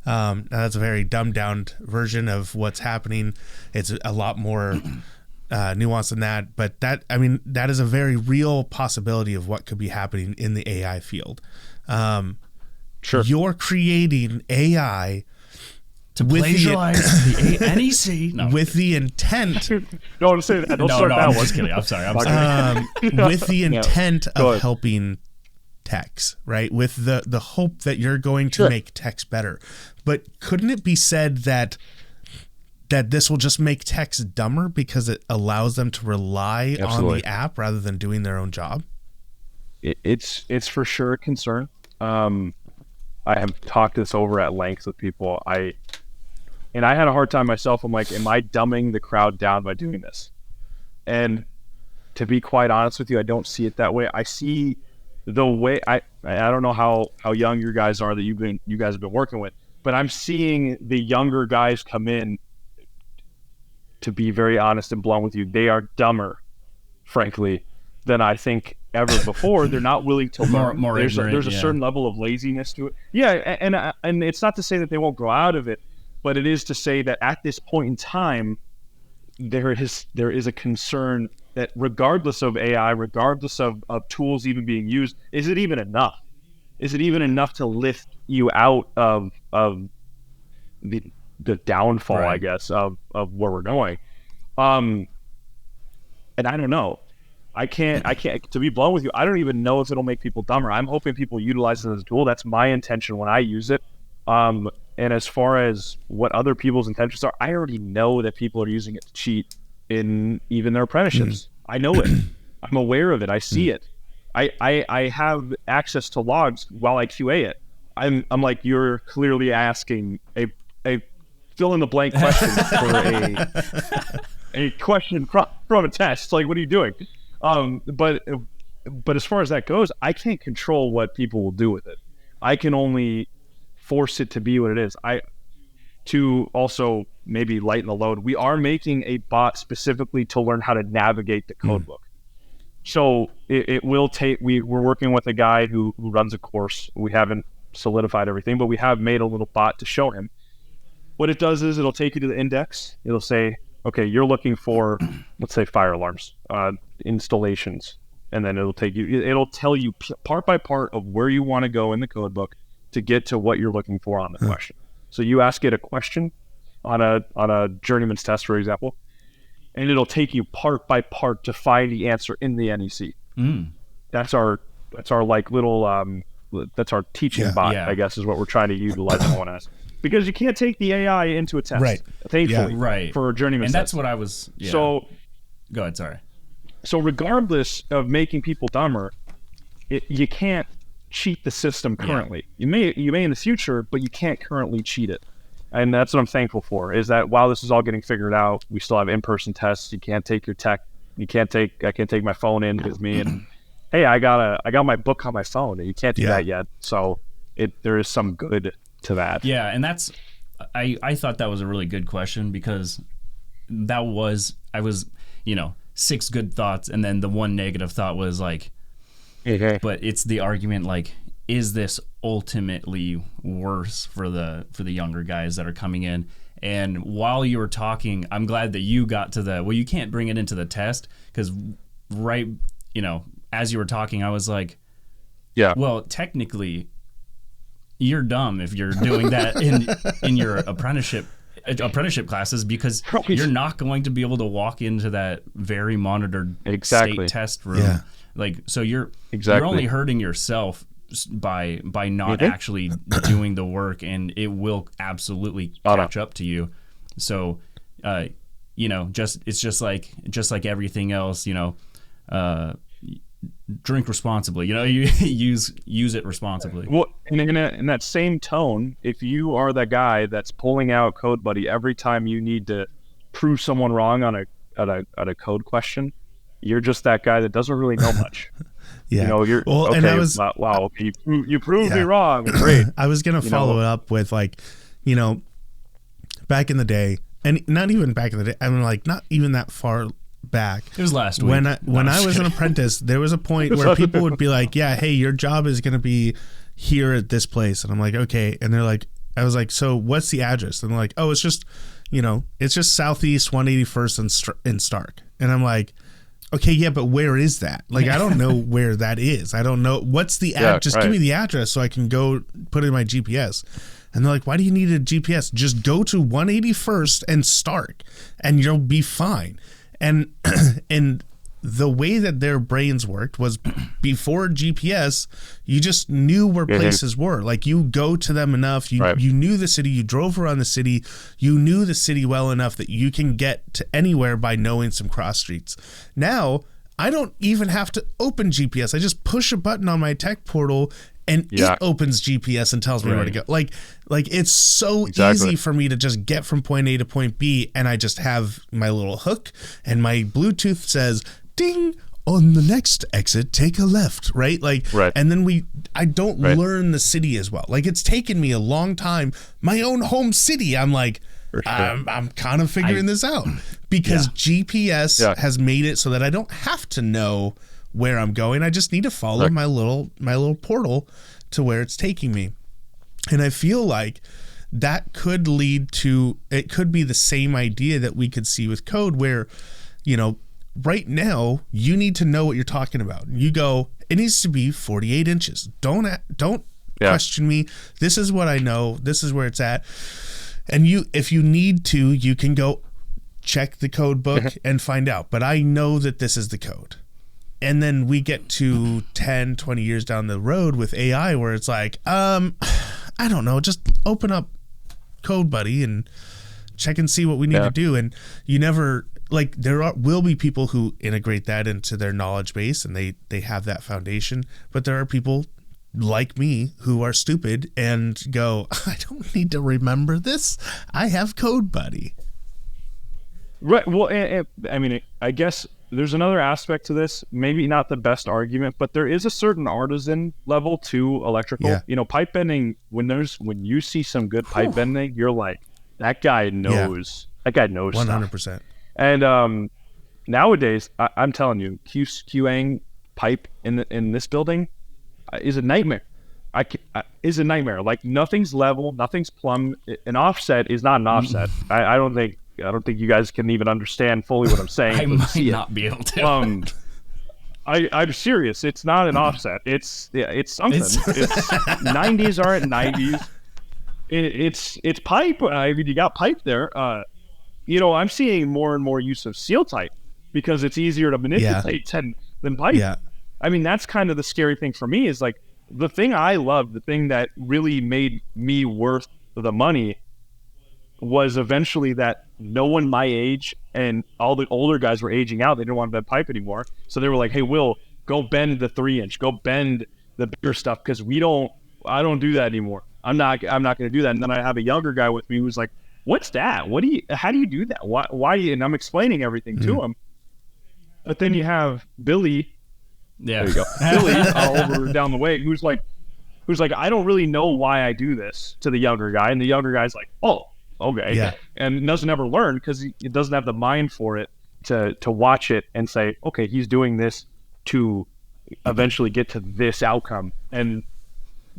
[SPEAKER 2] Now that's a very dumbed down version of what's happening. It's a lot more nuanced than that, but that is a very real possibility of what could be happening in the AI field.
[SPEAKER 4] Sure.
[SPEAKER 2] You're creating AI
[SPEAKER 3] to plagiarize the NEC. No,
[SPEAKER 2] with the intent.
[SPEAKER 4] Don't say that. Don't start that
[SPEAKER 3] I'm
[SPEAKER 4] one.
[SPEAKER 3] just kidding. I'm sorry.
[SPEAKER 2] With the intent of helping techs, right? With the hope that you're going to make techs better. But couldn't it be said that this will just make techs dumber because it allows them to rely on the app rather than doing their own job?
[SPEAKER 4] It's for sure a concern. I have talked this over at length with people. And I had a hard time myself. I'm like, am I dumbing the crowd down by doing this? And to be quite honest with you, I don't see it that way. I see the way I don't know how young you guys are that you guys have been working with, but I'm seeing the younger guys come in. To be very honest and blunt with you, they are dumber, frankly, than I think ever before. They're not willing to learn. There's a certain level of laziness to it. Yeah, and it's not to say that they won't grow out of it, but it is to say that at this point in time, there is a concern that regardless of AI, regardless of tools even being used, is it even enough? Is it even enough to lift you out of the downfall, right, I guess, of where we're going? And I don't know. I can't, to be blunt with you, I don't even know if it'll make people dumber. I'm hoping people utilize it as a tool. That's my intention when I use it. And as far as what other people's intentions are, I already know that people are using it to cheat in even their apprenticeships. I know it. I'm aware of it. I see it. I have access to logs while I QA it. I'm like, you're clearly asking a fill in the blank question for a question from a test. Like, what are you doing? But as far as that goes, I can't control what people will do with it. I can only force it to be what it is. To also maybe lighten the load, we are making a bot specifically to learn how to navigate the code book. So it will take, we're working with a guy who runs a course. We haven't solidified everything, but we have made a little bot to show him. What it does is it'll take you to the index. It'll say, okay, you're looking for, let's say, fire alarms, installations. And then it'll tell you part by part of where you want to go in the code book to get to what you're looking for on the question. So you ask it a question on a journeyman's test, for example, and it'll take you part by part to find the answer in the NEC. That's our like little that's our teaching bot, I guess, is what we're trying to utilize on us. Because you can't take the AI into a test,
[SPEAKER 2] right?
[SPEAKER 4] Thankfully, for a journeyman's test.
[SPEAKER 3] And that's what I was. Yeah.
[SPEAKER 4] So,
[SPEAKER 3] go ahead. Sorry.
[SPEAKER 4] So regardless of making people dumber, you can't cheat the system currently. You may in the future, but you can't currently cheat it. And that's what I'm thankful for, is that while this is all getting figured out, we still have in-person tests. You can't take your tech. I can't take my phone in with me and, hey, I got my book on my phone. You can't do that yet. So there is some good to that.
[SPEAKER 3] Yeah, and that's, I thought that was a really good question, because I was 6 good thoughts, and then the one negative thought was like, but it's the argument, like, is this ultimately worse for the younger guys that are coming in? And while you were talking, I'm glad that you got to you can't bring it into the test, because as you were talking, I was like, well, technically you're dumb if you're doing that in your apprenticeship classes, because you're not going to be able to walk into that very monitored state test room. Like, so you're only hurting yourself by not actually doing the work, and it will absolutely catch up to you. So it's just like everything else, drink responsibly, you use it responsibly.
[SPEAKER 4] Well, and in that same tone, if you are that guy that's pulling out Code Buddy every time you need to prove someone wrong on a code question, you're just that guy that doesn't really know much. You're okay. And I was, wow, you proved me wrong. Great.
[SPEAKER 2] I was gonna follow it up with, like, back in the day, and not even back in the day. I mean, like, not even that far back.
[SPEAKER 3] It was last week.
[SPEAKER 2] When I was an apprentice, there was a point where people would be like, "Yeah, hey, your job is gonna be here at this place," and I'm like, "Okay," and they're like, I was like, "So what's the address?" And they're like, "Oh, it's just Southeast 181st in Stark," and I'm like, okay, yeah, but where is that? Like, I don't know where that is. I don't know. What's the address? Just give me the address so I can go put it in my GPS. And they're like, why do you need a GPS? Just go to 181st and start, and you'll be fine. And and the way that their brains worked was before GPS, you just knew where places were. Like, you go to them enough, you knew the city, you drove around the city, you knew the city well enough that you can get to anywhere by knowing some cross streets. Now, I don't even have to open GPS. I just push a button on my tech portal and it opens GPS and tells me where to go. Like it's so easy for me to just get from point A to point B, and I just have my little hook, and my Bluetooth says, ding, on the next exit, take a left, right? And then I don't learn the city as well. Like, it's taken me a long time. My own home city, I'm like, I'm kind of figuring this out, because GPS has made it so that I don't have to know where I'm going. I just need to follow my little portal to where it's taking me. And I feel like that could lead to, it could be the same idea that we could see with code, where, you know, right now you need to know what you're talking about. You go, it needs to be 48 inches. Don't question me. This is what I know. This is where it's at. And if you need to, you can go check the code book and find out. But I know that this is the code. And then we get to 10, 20 years down the road with AI, where it's like, I don't know, just open up Code Buddy and check and see what we need to do. And you never, like, will be people who integrate that into their knowledge base, and they have that foundation. But there are people like me who are stupid and go, I don't need to remember this. I have Code Buddy.
[SPEAKER 4] Right. Well, I mean, I guess there's another aspect to this, maybe not the best argument, but there is a certain artisan level to electrical.
[SPEAKER 2] Yeah.
[SPEAKER 4] You know, pipe bending, when you see some good pipe bending, you're like, that guy knows. That guy knows 100%. Stuff. And nowadays, I'm telling you, QAing pipe in this building is a nightmare. Is a nightmare. Like, nothing's level, nothing's plumb. An offset is not an offset. I don't think you guys can even understand fully what I'm saying.
[SPEAKER 3] I might not be able to.
[SPEAKER 4] I'm serious. It's not an offset. It's something. It's 90s aren't 90s. It's pipe. I mean, you got pipe there. You know, I'm seeing more and more use of seal type because it's easier to manipulate than pipe. Yeah. I mean, that's kind of the scary thing for me, is like, the thing I love, the thing that really made me worth the money, was eventually that no one my age, and all the older guys were aging out. They didn't want to bend pipe anymore. So they were like, hey, Will, go bend the 3-inch, go bend the bigger stuff, because I don't do that anymore. I'm not going to do that. And then I have a younger guy with me who's like, what's that? How do you do that? Why? And I'm explaining everything to him. But then you have Billy. Yeah. There you go. Billy over down the way, who's like, I don't really know why I do this, to the younger guy. And the younger guy's like, oh, okay. Yeah. And doesn't ever learn, because he doesn't have the mind for it to watch it and say, okay, he's doing this to eventually get to this outcome. And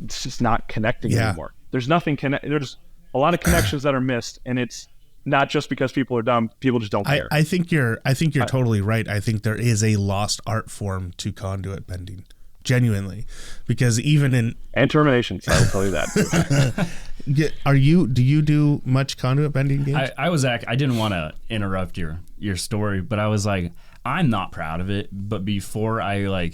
[SPEAKER 4] it's just not connecting anymore. There's nothing there's a lot of connections that are missed, and it's not just because people are dumb. People just don't care.
[SPEAKER 2] I think you're totally right. I think there is a lost art form to conduit bending, genuinely, because even in
[SPEAKER 4] and terminations, I will tell you that.
[SPEAKER 2] Do you do much conduit bending games?
[SPEAKER 3] I didn't want to interrupt your story, but I was like, I'm not proud of it. But before I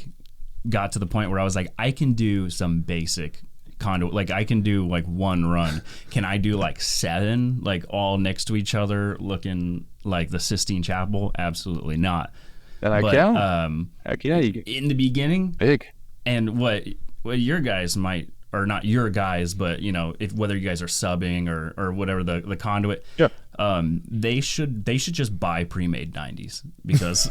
[SPEAKER 3] got to the point where I was like, I can do some basic conduit, like I can do like one run. Can I do like 7, like all next to each other, looking like the Sistine Chapel? Absolutely not.
[SPEAKER 4] And I can. Heck yeah,
[SPEAKER 3] in the beginning,
[SPEAKER 4] big.
[SPEAKER 3] And what your guys might, or not your guys, but you know, whether you guys are subbing or whatever the conduit, they should just buy pre-made 90s, because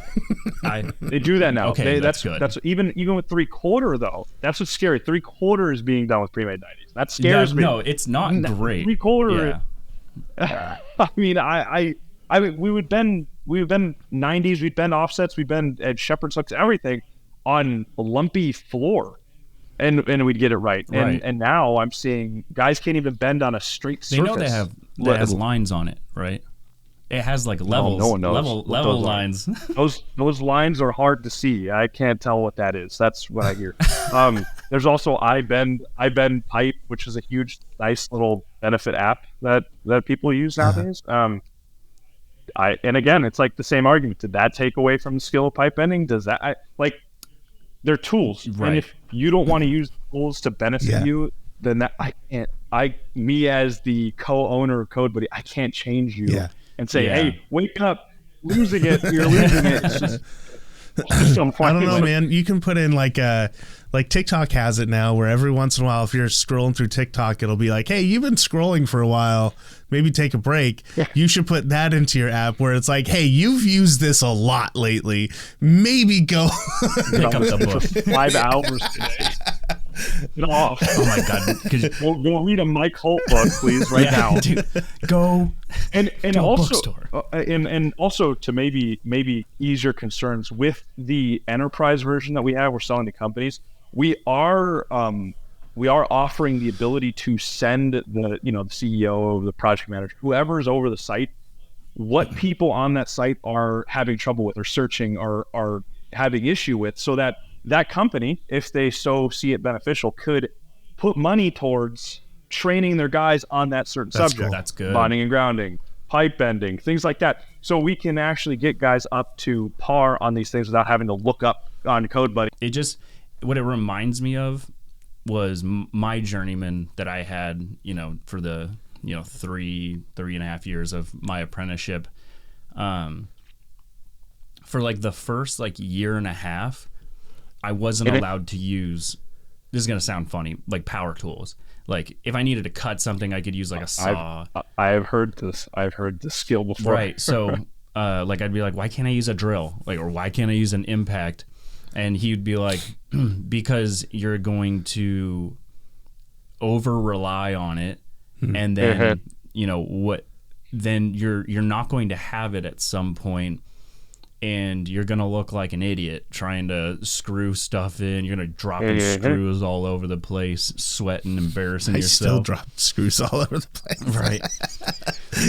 [SPEAKER 4] they do that now.
[SPEAKER 3] Okay, that's good.
[SPEAKER 4] That's even with 3/4 though. That's what's scary. 3/4 is being done with pre-made 90s. That scares me.
[SPEAKER 3] No, it's not great.
[SPEAKER 4] 3/4. Yeah. I mean, we would bend 90s. We'd bend offsets. We'd bend at shepherd's hooks. Everything on a lumpy floor. And we'd get it right. And now I'm seeing guys can't even bend on a straight surface.
[SPEAKER 3] They know they has lines on it, right? It has like levels.
[SPEAKER 4] No one knows
[SPEAKER 3] level lines.
[SPEAKER 4] Those lines are hard to see. I can't tell what that is. That's what I hear. There's also I bend pipe, which is a huge, nice little benefit app that people use nowadays. And again, it's like the same argument. Did that take away from the skill of pipe bending? Does that they're tools,
[SPEAKER 3] right?
[SPEAKER 4] And if you don't want to use tools to benefit you, then that me as the co-owner of Code Buddy, I can't change you and say, hey, wake up, losing it, you're losing it. It's just
[SPEAKER 2] I don't know, man. You can put in like TikTok has it now, where every once in a while, if you're scrolling through TikTok, it'll be like, hey, you've been scrolling for a while, maybe take a break. You should put that into your app where it's like, hey, you've used this a lot lately, maybe go
[SPEAKER 3] pick up the book.
[SPEAKER 4] 5 hours today. Get off.
[SPEAKER 3] Oh my God.
[SPEAKER 4] Go read a Mike Holt book, please, right now.
[SPEAKER 3] Dude, go
[SPEAKER 4] and
[SPEAKER 3] to
[SPEAKER 4] also
[SPEAKER 3] a bookstore.
[SPEAKER 4] And also to maybe ease your concerns with the enterprise version that we have, we're selling to companies. We are offering the ability to send the CEO, the project manager, whoever is over the site, what people on that site are having trouble with or searching or are having issue with, so that company, if they so see it beneficial, could put money towards training their guys on that certain subject.
[SPEAKER 3] Cool. That's good.
[SPEAKER 4] Bonding and grounding, pipe bending, things like that. So we can actually get guys up to par on these things without having to look up on Code Buddy.
[SPEAKER 3] What it reminds me of was my journeyman that I had, for the, 3.5 years of my apprenticeship. For like the first year and a half, I wasn't allowed to use, this is going to sound funny, like power tools. Like if I needed to cut something, I could use like a saw.
[SPEAKER 4] I've heard this. I've heard this skill before.
[SPEAKER 3] Right. So I'd be like, why can't I use a drill? Or why can't I use an impact? And he'd be like, because you're going to over rely on it, and then then you're not going to have it at some point, and you're gonna look like an idiot trying to screw stuff in. You're gonna drop screws all over the place, sweating, embarrassing yourself.
[SPEAKER 2] I still drop screws all over the place,
[SPEAKER 3] right?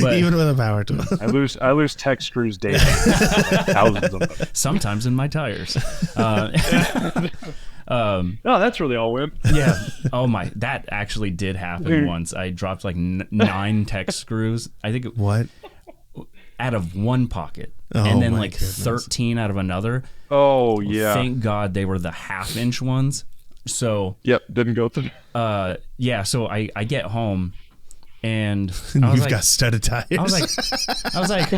[SPEAKER 3] But
[SPEAKER 2] even with a power tool,
[SPEAKER 4] I lose tech screws daily, thousands of them.
[SPEAKER 3] Sometimes in my tires.
[SPEAKER 4] No, that's really all wimp.
[SPEAKER 3] Yeah. Oh my, that actually did happen once. I dropped like 9 tech screws. I think out of one pocket, and then like 13 out of another.
[SPEAKER 4] Oh yeah.
[SPEAKER 3] Thank God they were the 1/2 inch ones. So
[SPEAKER 4] didn't go through.
[SPEAKER 3] So I get home. And
[SPEAKER 2] you've got studded tires.
[SPEAKER 3] I was like,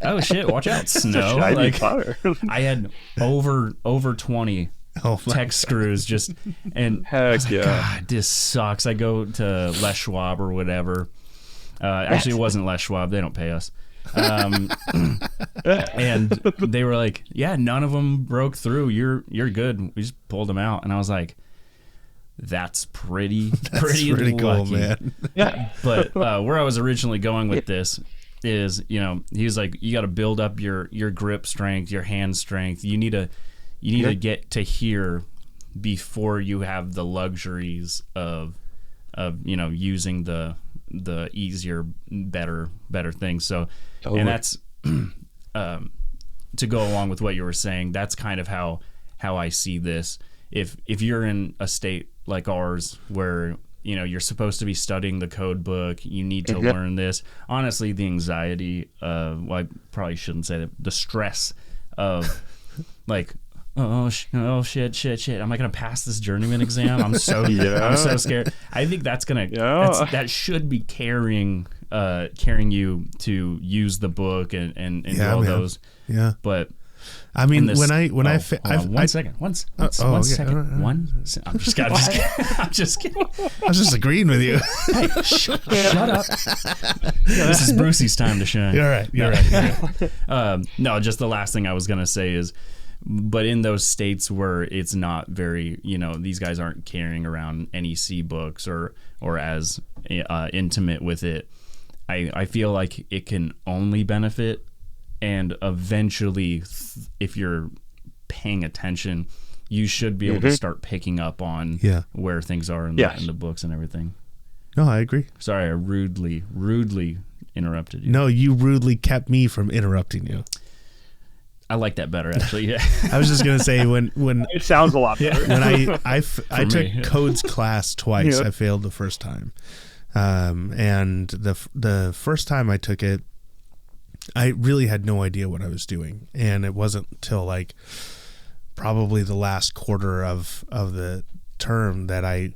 [SPEAKER 3] oh shit, watch out, snow! Like I had over 20 tech screws just, and
[SPEAKER 4] heck yeah,
[SPEAKER 3] God, this sucks. I go to Les Schwab or whatever. Actually, it wasn't Les Schwab; they don't pay us. And they were like, yeah, none of them broke through. You're good. We just pulled them out, and I was like, that's pretty
[SPEAKER 2] cool, man.
[SPEAKER 3] Yeah. But where I was originally going with this is, he's like, you got to build up your grip strength, your hand strength. You need to get to here before you have the luxuries of using the easier, better things. So, and that's to go along with what you were saying. That's kind of how I see this. If you're in a state like ours where you're supposed to be studying the code book, you need to learn this. Honestly, the anxiety, I probably shouldn't say that, the stress of like, oh shit, am I gonna pass this journeyman exam? I'm so I'm so scared. I think that's gonna that should be carrying you to use the book and do all those. Yeah, but
[SPEAKER 2] I mean, I'm
[SPEAKER 3] just kidding.
[SPEAKER 2] I was just agreeing with you.
[SPEAKER 3] Hey, shut up. This is Brucey's time to shine.
[SPEAKER 2] You're right.
[SPEAKER 3] No, just the last thing I was going to say is, but in those states where it's not very, these guys aren't carrying around NEC books or as intimate with it, I feel like it can only benefit. And eventually, if you're paying attention, you should be able to start picking up on where things are in the books and everything.
[SPEAKER 2] No, I agree.
[SPEAKER 3] Sorry, I rudely interrupted you.
[SPEAKER 2] No, you rudely kept me from interrupting you.
[SPEAKER 3] I like that better, actually. Yeah.
[SPEAKER 2] I was just gonna say when
[SPEAKER 4] it sounds a lot better.
[SPEAKER 2] When I took codes class twice, I failed the first time. And the first time I took it, I really had no idea what I was doing. And it wasn't until like probably the last quarter of the term that I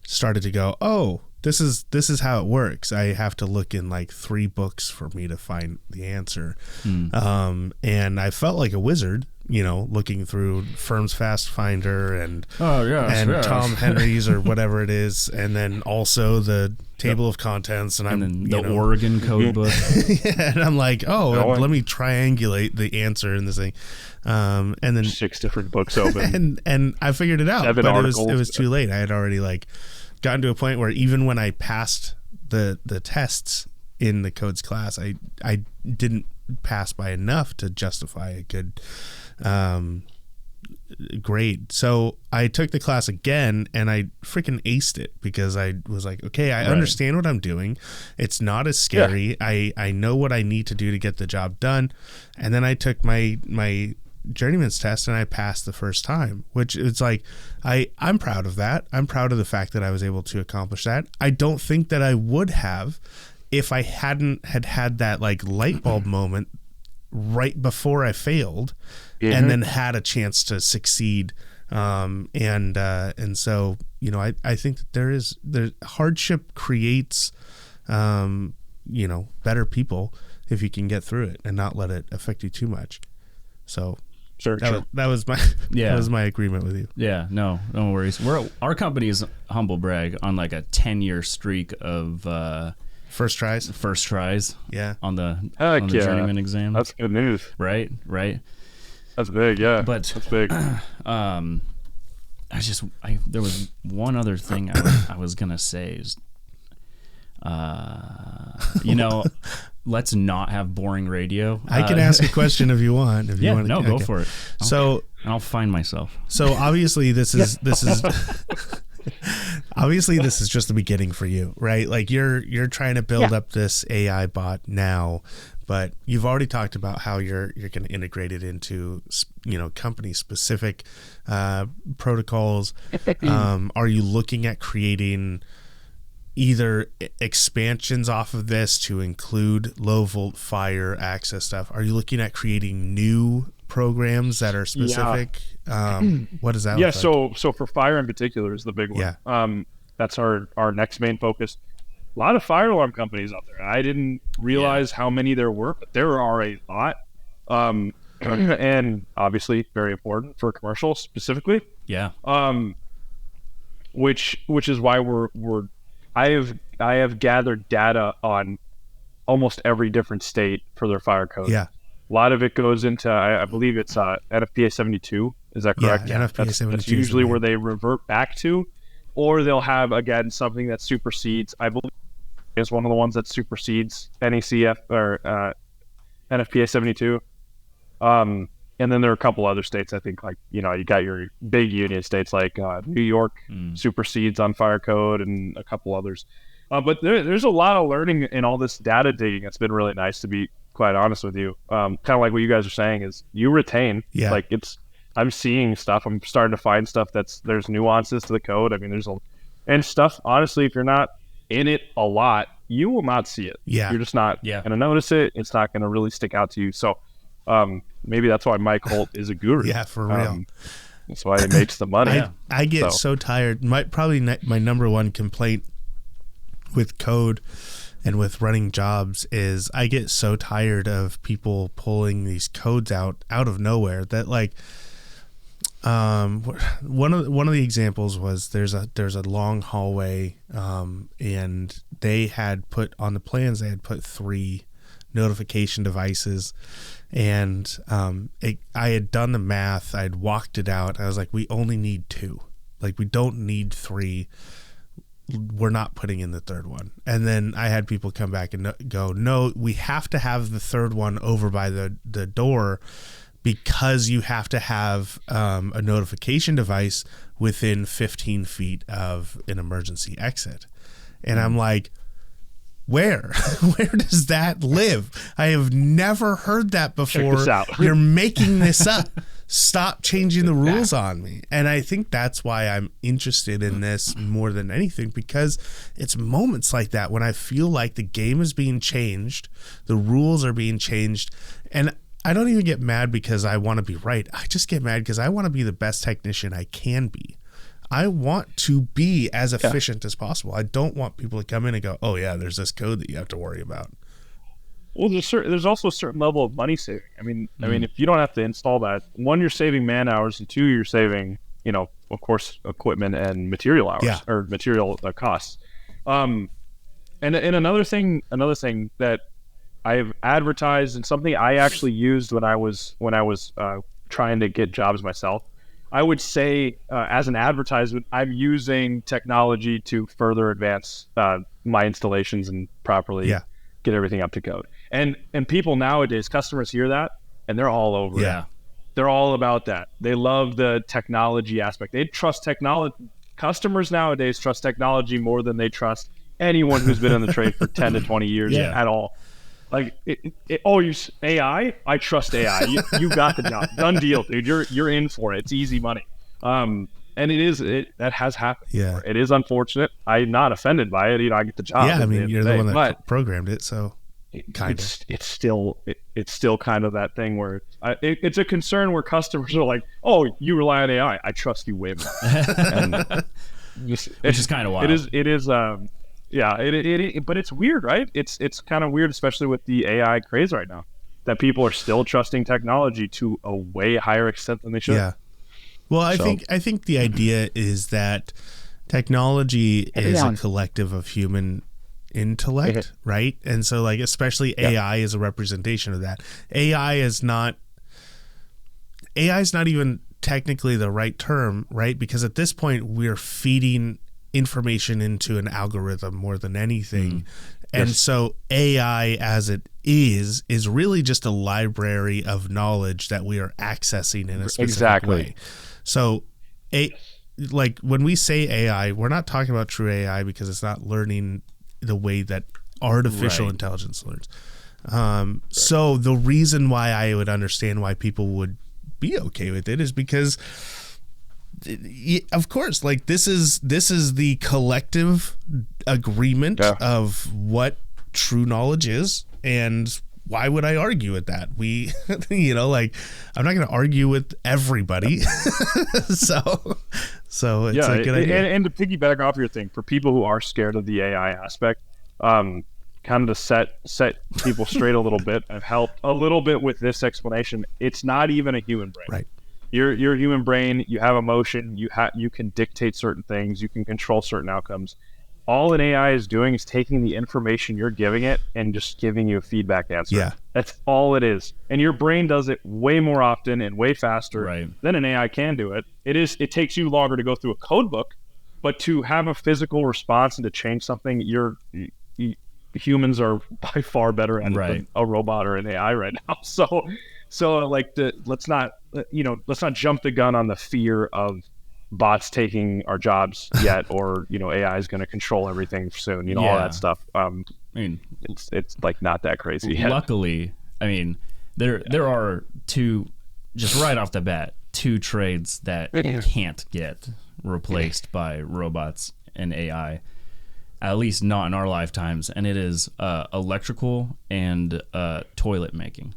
[SPEAKER 2] started to go, oh, this is how it works. I have to look in like 3 books for me to find the answer. And I felt like a wizard, looking through Firm's Fast Finder and Tom Henry's or whatever it is, and then also the table of contents, and
[SPEAKER 3] then the Oregon code book.
[SPEAKER 2] Yeah, and I'm like, let me triangulate the answer in this thing, and then
[SPEAKER 4] 6 different books open,
[SPEAKER 2] and I figured it out,
[SPEAKER 4] 7
[SPEAKER 2] but
[SPEAKER 4] articles.
[SPEAKER 2] it was too late. I had already like gotten to a point where even when I passed the tests in the codes class, I didn't pass by enough to justify a good grade. So I took the class again and I freaking aced it because I was like, okay, I understand what I'm doing. It's not as scary. Yeah. I know what I need to do to get the job done. And then I took my journeyman's test and I passed the first time, which it's like, I'm proud of that. I'm proud of the fact that I was able to accomplish that. I don't think that I would have if I hadn't had that like light bulb moment right before I failed, and then had a chance to succeed. And so, I think that hardship creates, better people if you can get through it and not let it affect you too much. So that was my that was my agreement with you.
[SPEAKER 3] Yeah, no worries. Our company is, humble brag, on like a 10-year streak of
[SPEAKER 2] first tries.
[SPEAKER 3] Yeah, on the journeyman exam.
[SPEAKER 4] That's good news.
[SPEAKER 3] Right.
[SPEAKER 4] That's big. Yeah,
[SPEAKER 3] but
[SPEAKER 4] that's big.
[SPEAKER 3] There was one other thing I was gonna say is, let's not have boring radio.
[SPEAKER 2] I can ask a question if you want. If you want
[SPEAKER 3] to, go for it.
[SPEAKER 2] So
[SPEAKER 3] I'll find myself.
[SPEAKER 2] So obviously this is obviously this is just the beginning for you, right? Like you're trying to build up this AI bot now, but you've already talked about how you're going to integrate it into company specific protocols. Are you looking at creating either expansions off of this to include low volt fire access stuff? Are you looking at creating new programs that are specific? What does that look like?
[SPEAKER 4] So for fire in particular is the big one.
[SPEAKER 2] Yeah.
[SPEAKER 4] That's our next main focus. A lot of fire alarm companies out there. I didn't realize how many there were, but there are a lot. And obviously very important for commercial specifically.
[SPEAKER 3] Yeah.
[SPEAKER 4] Which is why I have gathered data on almost every different state for their fire code.
[SPEAKER 2] Yeah.
[SPEAKER 4] A lot of it goes into, I believe it's NFPA 72. Is that correct?
[SPEAKER 2] Yeah, NFPA 72.
[SPEAKER 4] That's usually where they revert back to, or they'll have, again, something that supersedes. I believe is one of the ones that supersedes NECF or NFPA 72. And then there are a couple other states, I think, like, you got your big union states like New York supersedes on fire code, and a couple others. But there's a lot of learning in all this data digging. It's been really nice, to be quite honest with you. Kind of like what you guys are saying is you retain.
[SPEAKER 2] Yeah.
[SPEAKER 4] Like I'm seeing stuff. I'm starting to find stuff there's nuances to the code. I mean, and stuff, honestly, if you're not in it a lot, you will not see it.
[SPEAKER 2] Yeah.
[SPEAKER 4] You're just not going to notice it. It's not going to really stick out to you. So maybe that's why Mike Holt is a guru.
[SPEAKER 2] Yeah, for real.
[SPEAKER 4] That's why he makes the money.
[SPEAKER 2] I get so tired. My number one complaint with code and with running jobs is I get so tired of people pulling these codes out of nowhere that, like, one of the examples was there's a long hallway, and they had put on the plans, they had put 3 notification devices, and I had done the math, I'd walked it out, I was like, we only need 2, like, we don't need 3, we're not putting in the 3rd one. And then I had people come back and go, no, we have to have the 3rd one over by the door, because you have to have a notification device within 15 feet of an emergency exit. And I'm like, where does that live? I have never heard that before.
[SPEAKER 4] Check this out.
[SPEAKER 2] You're making this up. stop changing the rules on me. And I think that's why I'm interested in this more than anything, because it's moments like that when I feel like the game is being changed, the rules are being changed, and I don't even get mad because I want to be right. I just get mad because I want to be the best technician I can be. I want to be as efficient as possible. I don't want people to come in and go, oh yeah, there's this code that you have to worry about.
[SPEAKER 4] Well, there's also a certain level of money saving. I mean, if you don't have to install that, one, you're saving man hours, and two, you're saving, of course, equipment and material hours or material costs. And another thing that I've advertised, and something I actually used when I was trying to get jobs myself, I would say as an advertisement, I'm using technology to further advance my installations and properly get everything up to code. And people nowadays, customers hear that and they're all over it. They're all about that. They love the technology aspect. They trust technology. Customers nowadays trust technology more than they trust anyone who's been in the trade for 10 to 20 years at all. Like, you AI? I trust AI. You got the job. Done deal, dude. You're in for it. It's easy money. And that has happened.
[SPEAKER 2] Yeah.
[SPEAKER 4] It is unfortunate. I'm not offended by it. I get the job.
[SPEAKER 2] Yeah, I mean, you're the one that programmed it, so
[SPEAKER 4] it's still kind of that thing where it's a concern where customers are like, oh, you rely on AI. I trust you way more.
[SPEAKER 3] Which is kind of wild.
[SPEAKER 4] It is. But it's weird, right? It's kind of weird, especially with the AI craze right now, that people are still trusting technology to a way higher extent than they should.
[SPEAKER 2] Yeah. Well, I think the idea is that technology is a collective of human intellect, right? And so, like, especially AI is a representation of that. AI is not even technically the right term, right? Because at this point we're feeding information into an algorithm more than anything. And so AI as it is really just a library of knowledge that we are accessing in a specific way. So like when we say AI, we're not talking about true AI because it's not learning the way that artificial intelligence learns. So the reason why I would understand why people would be okay with it is because, of course, like this is the collective agreement of what true knowledge is, and why would I argue with that? We, like, I'm not going to argue with everybody. so it's a good idea.
[SPEAKER 4] And to piggyback off your thing, for people who are scared of the AI aspect, kind of to set people straight a little bit, I've helped a little bit with this explanation. It's not even a human brain.
[SPEAKER 2] Right.
[SPEAKER 4] You're a human brain. You have emotion. You can dictate certain things. You can control certain outcomes. All an AI is doing is taking the information you're giving it and just giving you a feedback answer.
[SPEAKER 2] Yeah.
[SPEAKER 4] That's all it is. And your brain does it way more often and way faster than an AI can do it. It takes you longer to go through a code book, but to have a physical response and to change something, humans are by far better at it than a robot or an AI right now. So like let's not jump the gun on the fear of bots taking our jobs yet, or AI is going to control everything soon, all that stuff. I mean, it's like not that crazy yet.
[SPEAKER 3] Luckily, I mean, there are two, just right off the bat, two trades that can't get replaced by robots and AI, at least not in our lifetimes, and it is electrical and toilet making.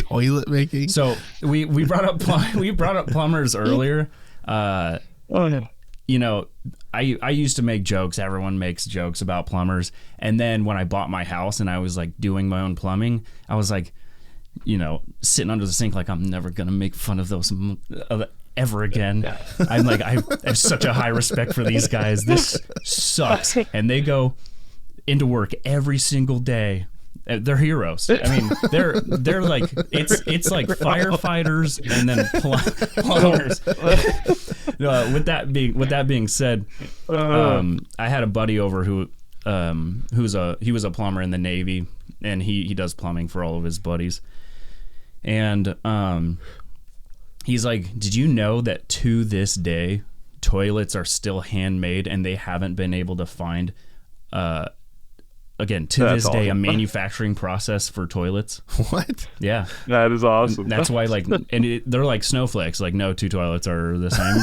[SPEAKER 2] Toilet making.
[SPEAKER 3] So we brought up plumbers earlier. I used to make jokes. Everyone makes jokes about plumbers, and then when I bought my house and I was like doing my own plumbing, I was like, sitting under the sink, like, I'm never gonna make fun of those ever again. I'm like, I have such a high respect for these guys. This sucks. And they go into work every single day. They're heroes. I mean, they're like, it's like firefighters and then plumbers. With that being said, I had a buddy over who he was a plumber in the Navy, and he does plumbing for all of his buddies. And he's like, did you know that to this day, toilets are still handmade and they haven't been able to find a again, to this day, a manufacturing process for toilets.
[SPEAKER 2] What?
[SPEAKER 3] Yeah.
[SPEAKER 4] That is awesome.
[SPEAKER 3] That's why, like, and they're like snowflakes. Like, no two toilets are the same.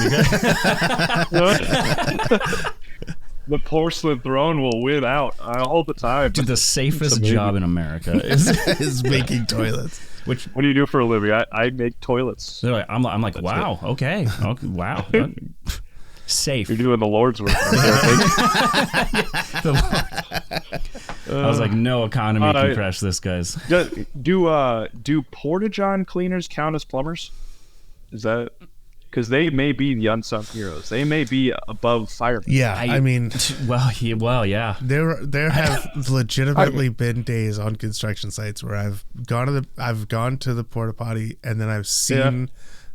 [SPEAKER 4] The porcelain throne will win out all the time.
[SPEAKER 3] Dude, the safest job in America
[SPEAKER 2] is making toilets.
[SPEAKER 4] What do you do for a living? I make toilets.
[SPEAKER 3] Like, I'm like, that's wow, okay, wow. Safe.
[SPEAKER 4] You're doing the Lord's work.
[SPEAKER 3] I was like, no economy can crash this, guys.
[SPEAKER 4] Do Porta-John cleaners count as plumbers? Is that because they may be the unsung heroes? They may be above firemen.
[SPEAKER 2] Yeah, I mean,
[SPEAKER 3] yeah.
[SPEAKER 2] There have legitimately been days on construction sites where I've gone to the porta potty and then I've seen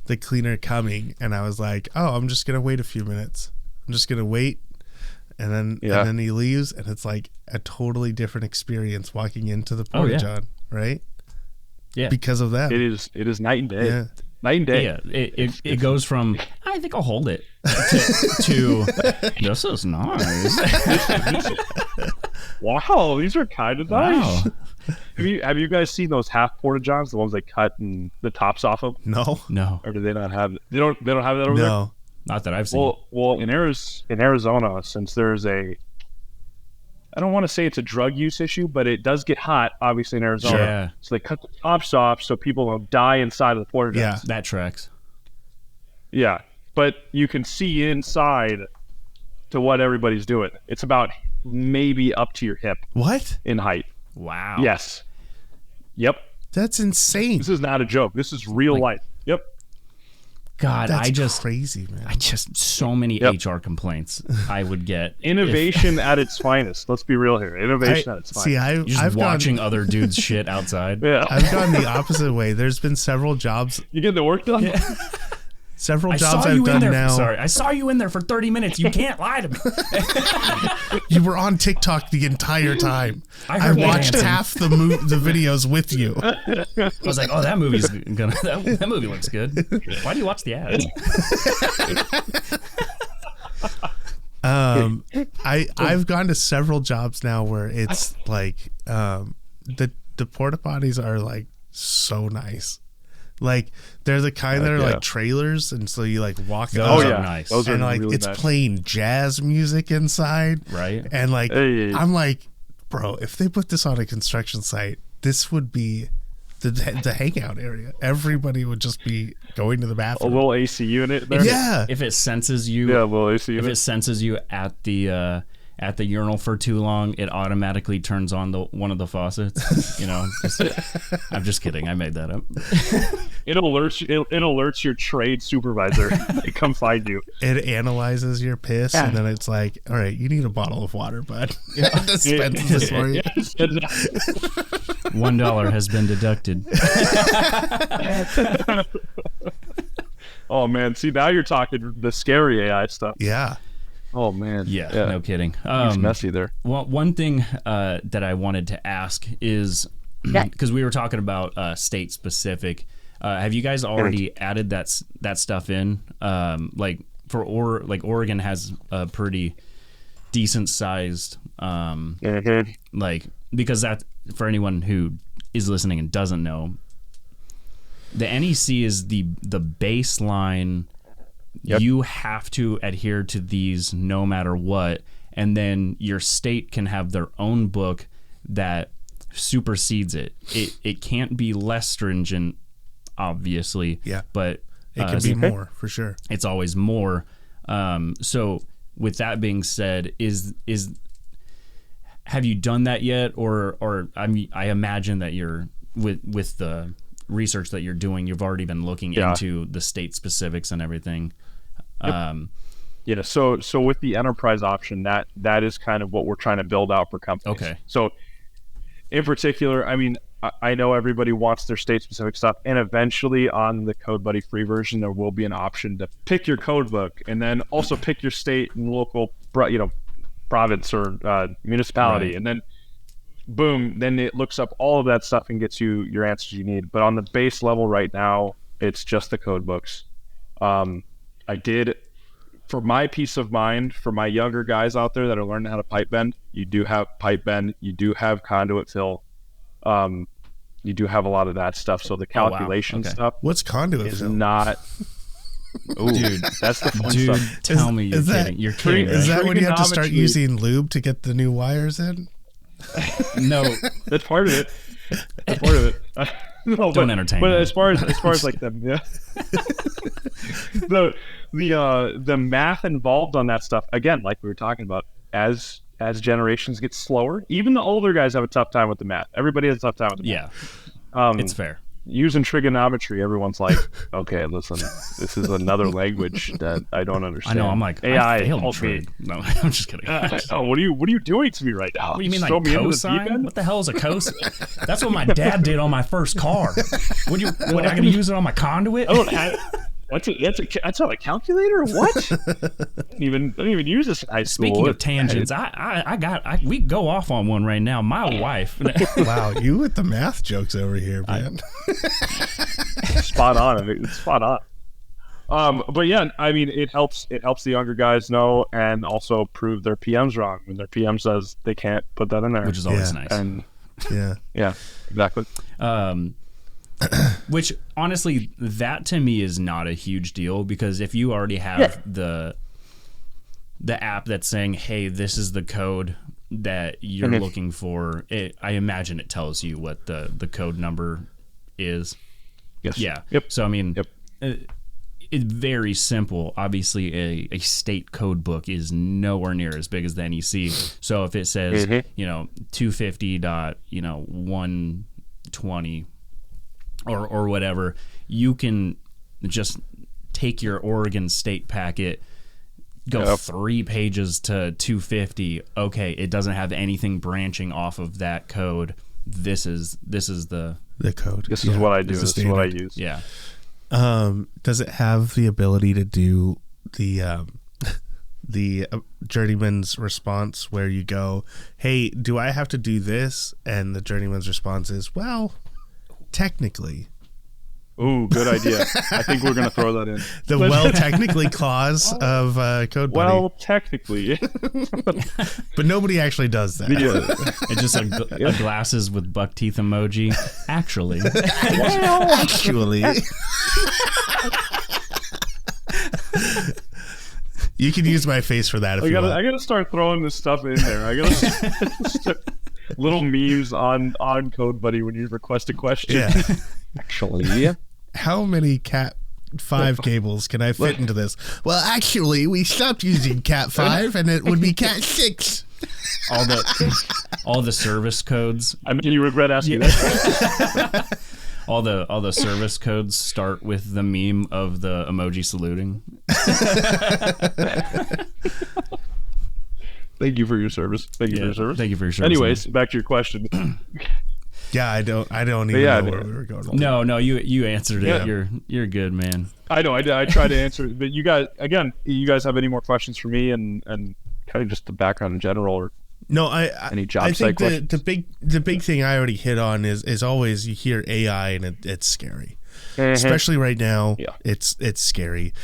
[SPEAKER 2] the cleaner coming, and I was like, oh, I'm just gonna wait a few minutes. I'm just gonna wait, and then he leaves, and it's like a totally different experience walking into the Porta-John, right? Yeah, because of that.
[SPEAKER 4] It is night and day. Yeah. Night and day.
[SPEAKER 3] Yeah, it goes from I think I'll hold it to this is nice.
[SPEAKER 4] Wow, these are kind of nice. Wow. Have you guys seen those half Porta-Johns, the ones they cut and the tops off of?
[SPEAKER 2] No.
[SPEAKER 4] Or do they not have? They don't have that over there.
[SPEAKER 2] No,
[SPEAKER 3] not that I've seen.
[SPEAKER 4] Well, in Arizona, since there's I don't want to say it's a drug use issue, but it does get hot, obviously, in Arizona.
[SPEAKER 3] Yeah.
[SPEAKER 4] So they cut the tops off so people don't die inside of the Porta-Johns.
[SPEAKER 2] Yeah,
[SPEAKER 3] that tracks.
[SPEAKER 4] Yeah, but you can see inside to what everybody's doing. It's about maybe up to your hip.
[SPEAKER 2] What?
[SPEAKER 4] In height.
[SPEAKER 3] Wow.
[SPEAKER 4] Yes. Yep.
[SPEAKER 2] That's insane.
[SPEAKER 4] This is not a joke. This is real life. Yep.
[SPEAKER 3] God,
[SPEAKER 2] that's crazy, man.
[SPEAKER 3] So many HR complaints I would get.
[SPEAKER 4] Innovation at its finest. Let's be real here. Innovation at its finest.
[SPEAKER 2] See,
[SPEAKER 3] I've watching other dudes shit outside.
[SPEAKER 4] Yeah.
[SPEAKER 2] I've gone the opposite way. There's been several jobs.
[SPEAKER 4] You get the work done?
[SPEAKER 2] Yeah. Several jobs I've done now.
[SPEAKER 3] Sorry, I saw you in there for 30 minutes. You can't lie to me.
[SPEAKER 2] You were on TikTok the entire time. I watched half the videos with you.
[SPEAKER 3] I was like, oh, that movie looks good. Why do you watch the ads?
[SPEAKER 2] I've gone to several jobs now where it's like the porta potties are like so nice. Like they're the kind that are like trailers, and so you like walk up.
[SPEAKER 3] Oh yeah, nice.
[SPEAKER 2] Those are like really it's nice. Playing jazz music inside,
[SPEAKER 3] right?
[SPEAKER 2] And like I'm like, bro, if they put this on a construction site, this would be the hangout area. Everybody would just be going to the bathroom.
[SPEAKER 4] A little AC unit there.
[SPEAKER 2] Yeah.
[SPEAKER 3] If it senses you,
[SPEAKER 4] a little AC unit.
[SPEAKER 3] If it senses you at the urinal for too long, it automatically turns on one of the faucets. You know, I'm just kidding. I made that up.
[SPEAKER 4] It alerts your trade supervisor. They come find you.
[SPEAKER 2] It analyzes your piss, and then it's like, all right, you need a bottle of water, bud. Dispense this for you.
[SPEAKER 3] $1 has been deducted.
[SPEAKER 4] Oh man, see, now you're talking the scary AI stuff.
[SPEAKER 2] Yeah.
[SPEAKER 4] Oh man.
[SPEAKER 3] Yeah. No kidding.
[SPEAKER 4] It's messy there.
[SPEAKER 3] Well, one thing that I wanted to ask is because we were talking about state specific. Have you guys already added that stuff in? Like Oregon has a pretty decent sized like, because that, for anyone who is listening and doesn't know, the NEC is the baseline. Yep. You have to adhere to these no matter what, and then your state can have their own book that supersedes it. It can't be less stringent, obviously.
[SPEAKER 2] Yeah,
[SPEAKER 3] but
[SPEAKER 2] it can be more for sure.
[SPEAKER 3] It's always more. So with that being said, have you done that yet, or I imagine that you're with the research that you're doing, you've already been looking into the state specifics and everything.
[SPEAKER 4] So with the enterprise option, that is kind of what we're trying to build out for companies.
[SPEAKER 3] Okay.
[SPEAKER 4] So in particular, I mean, I know everybody wants their state specific stuff, and eventually on the CodeBuddy free version, there will be an option to pick your code book and then also pick your state and local, province or municipality, right. And then boom, then it looks up all of that stuff and gets you your answers you need. But on the base level right now, it's just the code books. I did, for my peace of mind, for my younger guys out there that are learning how to pipe bend, you do have pipe bend, you do have conduit fill, you do have a lot of that stuff. So the calculation stuff.
[SPEAKER 2] What's conduit
[SPEAKER 4] is
[SPEAKER 2] fill?
[SPEAKER 4] Not. Ooh, dude, that's the fun stuff.
[SPEAKER 3] Tell me you're kidding. You're kidding.
[SPEAKER 2] Is that when you have to start using lube to get the new wires in?
[SPEAKER 3] No,
[SPEAKER 4] that's part of it. That's part of it. No,
[SPEAKER 3] don't entertain.
[SPEAKER 4] But
[SPEAKER 3] me.
[SPEAKER 4] as far as like them, yeah. the math involved on that stuff, again, like we were talking about, as generations get slower, even the older guys have a tough time with the math. Everybody has a tough time with the math.
[SPEAKER 3] It's fair.
[SPEAKER 4] Using trigonometry, everyone's like, okay, listen, this is another language that I don't understand.
[SPEAKER 3] I know. I'm like,
[SPEAKER 4] AI,
[SPEAKER 3] I failed
[SPEAKER 4] help me.
[SPEAKER 3] trig. No, I'm just kidding.
[SPEAKER 4] What are you doing to me right now?
[SPEAKER 3] What do you mean, like
[SPEAKER 4] throw me into the
[SPEAKER 3] cosine?
[SPEAKER 4] deep end?
[SPEAKER 3] What the hell is a cosine? That's what my dad did on my first car. What I gonna use it on my conduit?
[SPEAKER 4] That's not a calculator? What? I didn't even use this in high school.
[SPEAKER 3] Speaking of tangents, we go off on one right now. My wife.
[SPEAKER 2] Wow, you with the math jokes over here, man.
[SPEAKER 4] Spot on. It's spot on. But yeah, I mean, it helps the younger guys know and also prove their PMs wrong when their PM says they can't put that in there,
[SPEAKER 3] which is always nice.
[SPEAKER 4] And
[SPEAKER 2] yeah,
[SPEAKER 4] exactly.
[SPEAKER 3] Which honestly, that to me is not a huge deal, because if you already have the app that's saying, hey, this is the code that you're looking for, I imagine it tells you what the code number is.
[SPEAKER 4] Yes.
[SPEAKER 3] Yeah.
[SPEAKER 4] Yep.
[SPEAKER 3] So I mean, it's very simple. Obviously, a state code book is nowhere near as big as the NEC. So if it says 250.120 or whatever, you can just take your Oregon State packet, go 3 pages to 250. Okay, it doesn't have anything branching off of that code. This is the
[SPEAKER 2] code.
[SPEAKER 4] This is what I do. This is what I use.
[SPEAKER 3] Yeah.
[SPEAKER 2] Does it have the ability to do the journeyman's response where you go, hey, do I have to do this? And the journeyman's response is, well, technically.
[SPEAKER 4] Ooh, good idea. I think we're going to throw that in.
[SPEAKER 2] The well technically clause of Code Buddy.
[SPEAKER 4] Well, technically.
[SPEAKER 2] But nobody actually does that.
[SPEAKER 3] It's just a glasses with buck teeth emoji. Actually.
[SPEAKER 2] Well, actually. You can use my face for that if you want.
[SPEAKER 4] I gotta start throwing this stuff in there. I gotta start little memes on Code Buddy when you request a question.
[SPEAKER 2] Yeah.
[SPEAKER 4] Actually,
[SPEAKER 2] how many Cat 5 cables can I fit into this? Well, actually, we stopped using Cat 5, and it would be Cat 6.
[SPEAKER 3] All the service codes.
[SPEAKER 4] I mean, you regret asking that.
[SPEAKER 3] All the service codes start with the meme of the emoji saluting.
[SPEAKER 4] Thank you for your service. Thank you for your service.
[SPEAKER 3] Thank you for your service.
[SPEAKER 4] Anyways, back to your question.
[SPEAKER 2] Yeah, I don't even know where we were going.
[SPEAKER 3] No, you answered it. Yeah. You're good, man.
[SPEAKER 4] I know. I try to answer it, but you guys have any more questions for me and kind of just the background in general, or any job site questions?
[SPEAKER 2] The big thing I already hit on is always you hear AI and it's scary, especially right now. Yeah. It's scary,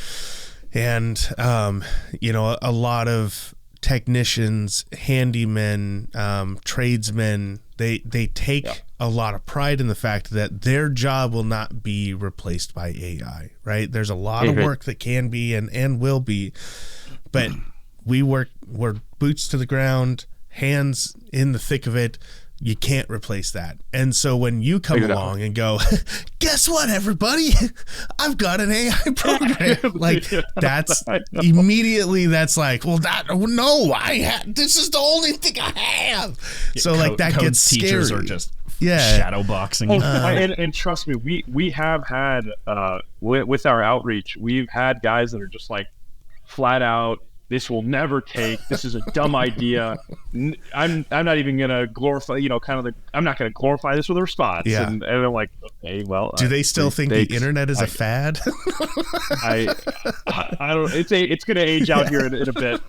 [SPEAKER 2] and a lot of technicians, handymen, tradesmen, they take a lot of pride in the fact that their job will not be replaced by AI, right? There's a lot of work that can be and will be, but we're boots to the ground, hands in the thick of it. You can't replace that. And so when you come along and go, guess what, everybody? I've got an AI program. Like, that's immediately, that's like, well, this is the only thing I have. So like that gets scary.
[SPEAKER 3] Teachers are just shadow boxing.
[SPEAKER 4] And trust me, we have had, with our outreach, we've had guys that are just like flat out, this will never take. This is a dumb idea. I'm not even gonna glorify. I'm not gonna glorify this with a response.
[SPEAKER 2] Yeah.
[SPEAKER 4] And I'm like, okay, well.
[SPEAKER 2] Do they still think the internet is a fad?
[SPEAKER 4] I don't. It's gonna age out here in a bit.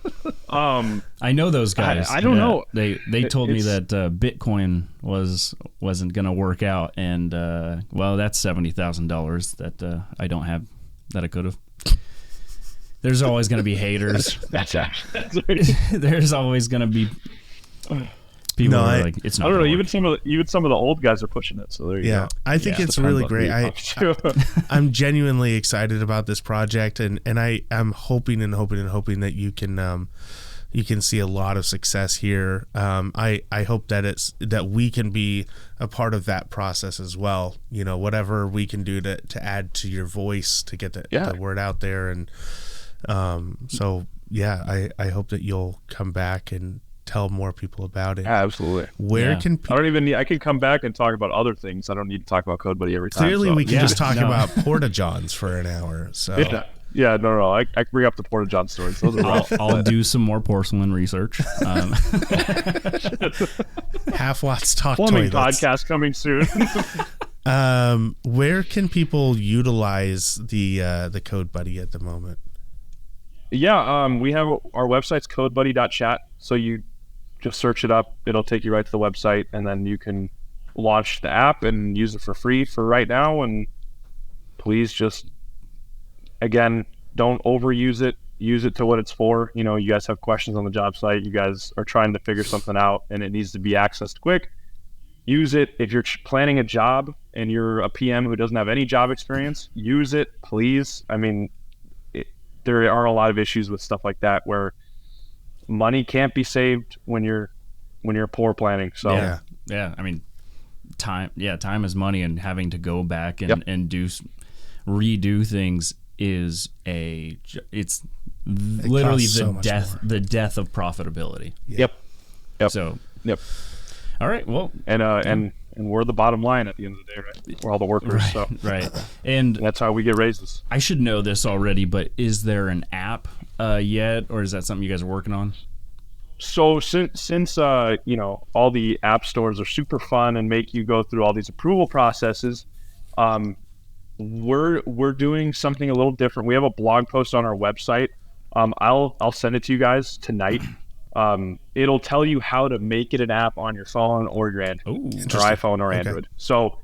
[SPEAKER 3] I know those guys.
[SPEAKER 4] I don't know.
[SPEAKER 3] They told me that Bitcoin wasn't gonna work out, and that's $70,000 that I don't have that I could have. There's always going to be haters.
[SPEAKER 4] That's right.
[SPEAKER 3] There's always going to be people who are like, it's not.
[SPEAKER 4] I don't know. Even some of the old guys are pushing it. So there you go.
[SPEAKER 2] I think it's really great. I'm genuinely excited about this project, and I'm hoping that you can see a lot of success here. I hope that we can be a part of that process as well. You know, whatever we can do to add to your voice to get the word out there. And I hope that you'll come back and tell more people about it.
[SPEAKER 4] Yeah, absolutely.
[SPEAKER 2] Where can people...
[SPEAKER 4] I can come back and talk about other things. I don't need to talk about CodeBuddy every time.
[SPEAKER 2] Clearly, we can just talk about Porta-Johns for an hour. So.
[SPEAKER 4] Yeah, no. I can bring up the Porta-John stories. Those are rough.
[SPEAKER 3] I'll do some more porcelain research.
[SPEAKER 2] Half-Watts Talk
[SPEAKER 4] Plumbing
[SPEAKER 2] Toilets.
[SPEAKER 4] podcast coming soon.
[SPEAKER 2] Where can people utilize the CodeBuddy at the moment?
[SPEAKER 4] Yeah, we have our website's buddy.chat. So you just search it up. It'll take you right to the website, and then you can launch the app and use it for free for right now. And please just... Again, don't overuse it. Use it to what it's for. You know, you guys have questions on the job site. You guys are trying to figure something out, and it needs to be accessed quick. Use it. If you're planning a job and you're a PM who doesn't have any job experience, use it, please. I mean, there are a lot of issues with stuff like that where money can't be saved when you're poor planning. So
[SPEAKER 3] yeah. I mean, time is money, and having to go back and redo things it's literally the death of profitability.
[SPEAKER 4] Yep.
[SPEAKER 3] So
[SPEAKER 4] yep.
[SPEAKER 3] All right. Well,
[SPEAKER 4] and we're the bottom line at the end of the day, right? We're all the workers.
[SPEAKER 3] Right,
[SPEAKER 4] so
[SPEAKER 3] right. And
[SPEAKER 4] that's how we get raises.
[SPEAKER 3] I should know this already, but is there an app yet, or is that something you guys are working on?
[SPEAKER 4] So since all the app stores are super fun and make you go through all these approval processes, we're doing something a little different. We have a blog post on our website. I'll send it to you guys tonight. It'll tell you how to make it an app on your phone or your iPhone or Android. So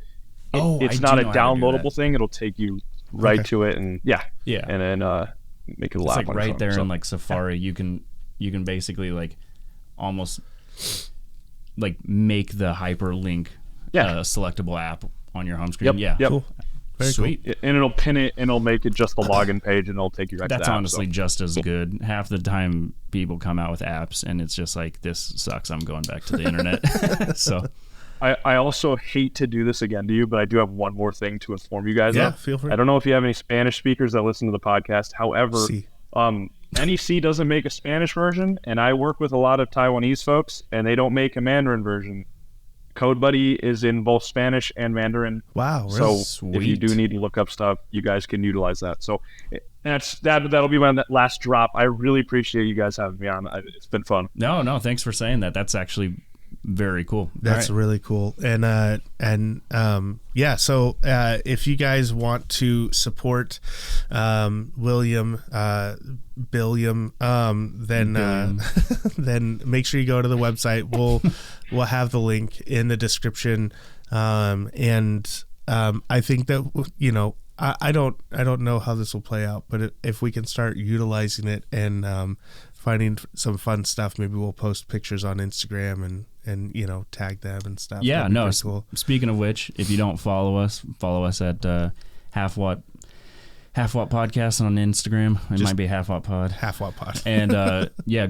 [SPEAKER 4] it's not a downloadable thing. It'll take you right to it, and and then make it a lot.
[SPEAKER 3] It's like right there in like Safari. You can basically like almost like make the hyperlink selectable app on your home screen.
[SPEAKER 4] Yep.
[SPEAKER 2] Cool. Very
[SPEAKER 3] sweet.
[SPEAKER 4] Cool. And it'll pin it, and it'll make it just the login page, and it'll take you right to the app.
[SPEAKER 3] That's honestly just as good. Half the time people come out with apps, and it's just like, this sucks. I'm going back to the internet. So
[SPEAKER 4] I also hate to do this again to you, but I do have one more thing to inform you guys of.
[SPEAKER 2] Feel free.
[SPEAKER 4] I don't know if you have any Spanish speakers that listen to the podcast. However, NEC doesn't make a Spanish version, and I work with a lot of Taiwanese folks, and they don't make a Mandarin version. CodeBuddy is in both Spanish and Mandarin.
[SPEAKER 2] Wow, really?
[SPEAKER 4] So if you do need to look up stuff, you guys can utilize that. So that'll be my last drop. I really appreciate you guys having me on. It's been fun.
[SPEAKER 3] No, thanks for saying that. That's actually very cool.
[SPEAKER 2] That's really cool. And so if you guys want to support Billiam, then make sure you go to the website. We'll have the link in the description. I think that I don't know how this will play out, but if we can start utilizing it and finding some fun stuff, maybe we'll post pictures on Instagram and tag them and stuff.
[SPEAKER 3] Yeah, no. Cool. Speaking of which, if you don't follow us at Halfwatt Podcast on Instagram. It might be Halfwatt Pod.
[SPEAKER 2] Halfwatt Pod.
[SPEAKER 3] And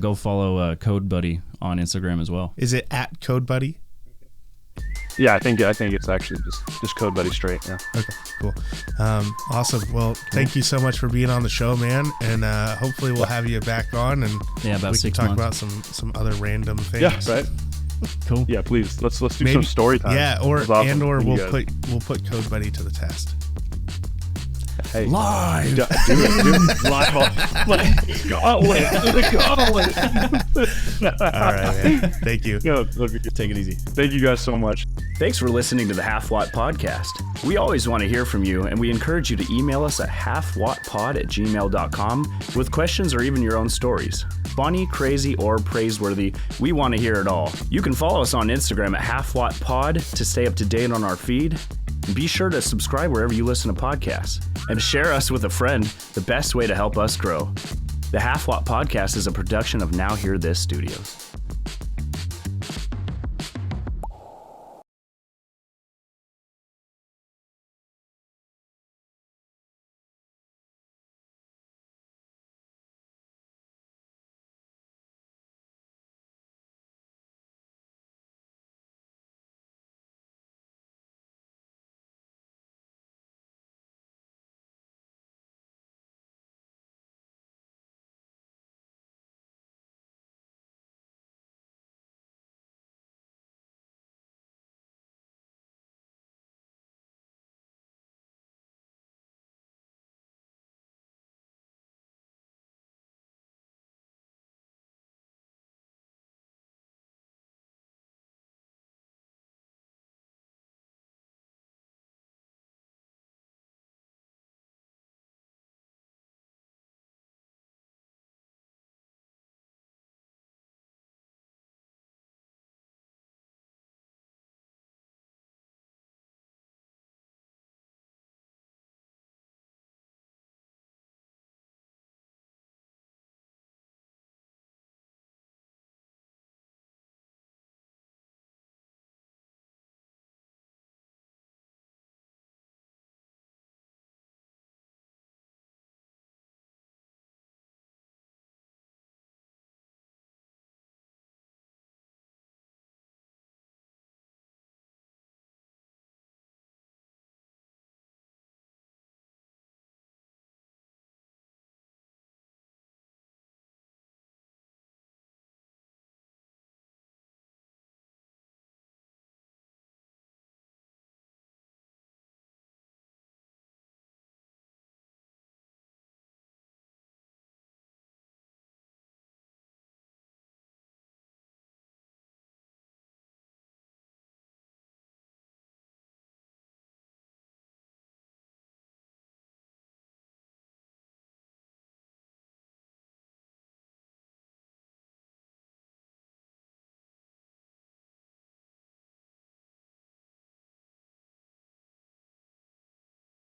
[SPEAKER 3] go follow CodeBuddy on Instagram as well.
[SPEAKER 2] Is it at CodeBuddy?
[SPEAKER 4] Yeah, I think it's actually just CodeBuddy straight. Yeah.
[SPEAKER 2] Okay, cool. Awesome. Well, thank you so much for being on the show, man. And hopefully we'll have you back on, and
[SPEAKER 3] about
[SPEAKER 2] we
[SPEAKER 3] 6
[SPEAKER 2] can talk
[SPEAKER 3] months.
[SPEAKER 2] about some other random things.
[SPEAKER 4] Yeah, right.
[SPEAKER 3] Cool.
[SPEAKER 4] Yeah, please. Let's do some story time.
[SPEAKER 2] Yeah, or
[SPEAKER 4] awesome.
[SPEAKER 2] we'll put CodeBuddy to the test.
[SPEAKER 4] Hey,
[SPEAKER 3] live.
[SPEAKER 4] Do it live on Gauntlet.
[SPEAKER 2] All right, man. Thank you.
[SPEAKER 3] Take it easy.
[SPEAKER 4] Thank you guys so much.
[SPEAKER 3] Thanks for listening to the Halfwatt Podcast. We always want to hear from you, and we encourage you to email us at halfwattpod@gmail.com with questions or even your own stories. Funny, crazy, or praiseworthy, we want to hear it all. You can follow us on Instagram at halfwattpod to stay up to date on our feed. And be sure to subscribe wherever you listen to podcasts. And share us with a friend, the best way to help us grow. The Half Watt Podcast is a production of Now Hear This Studios.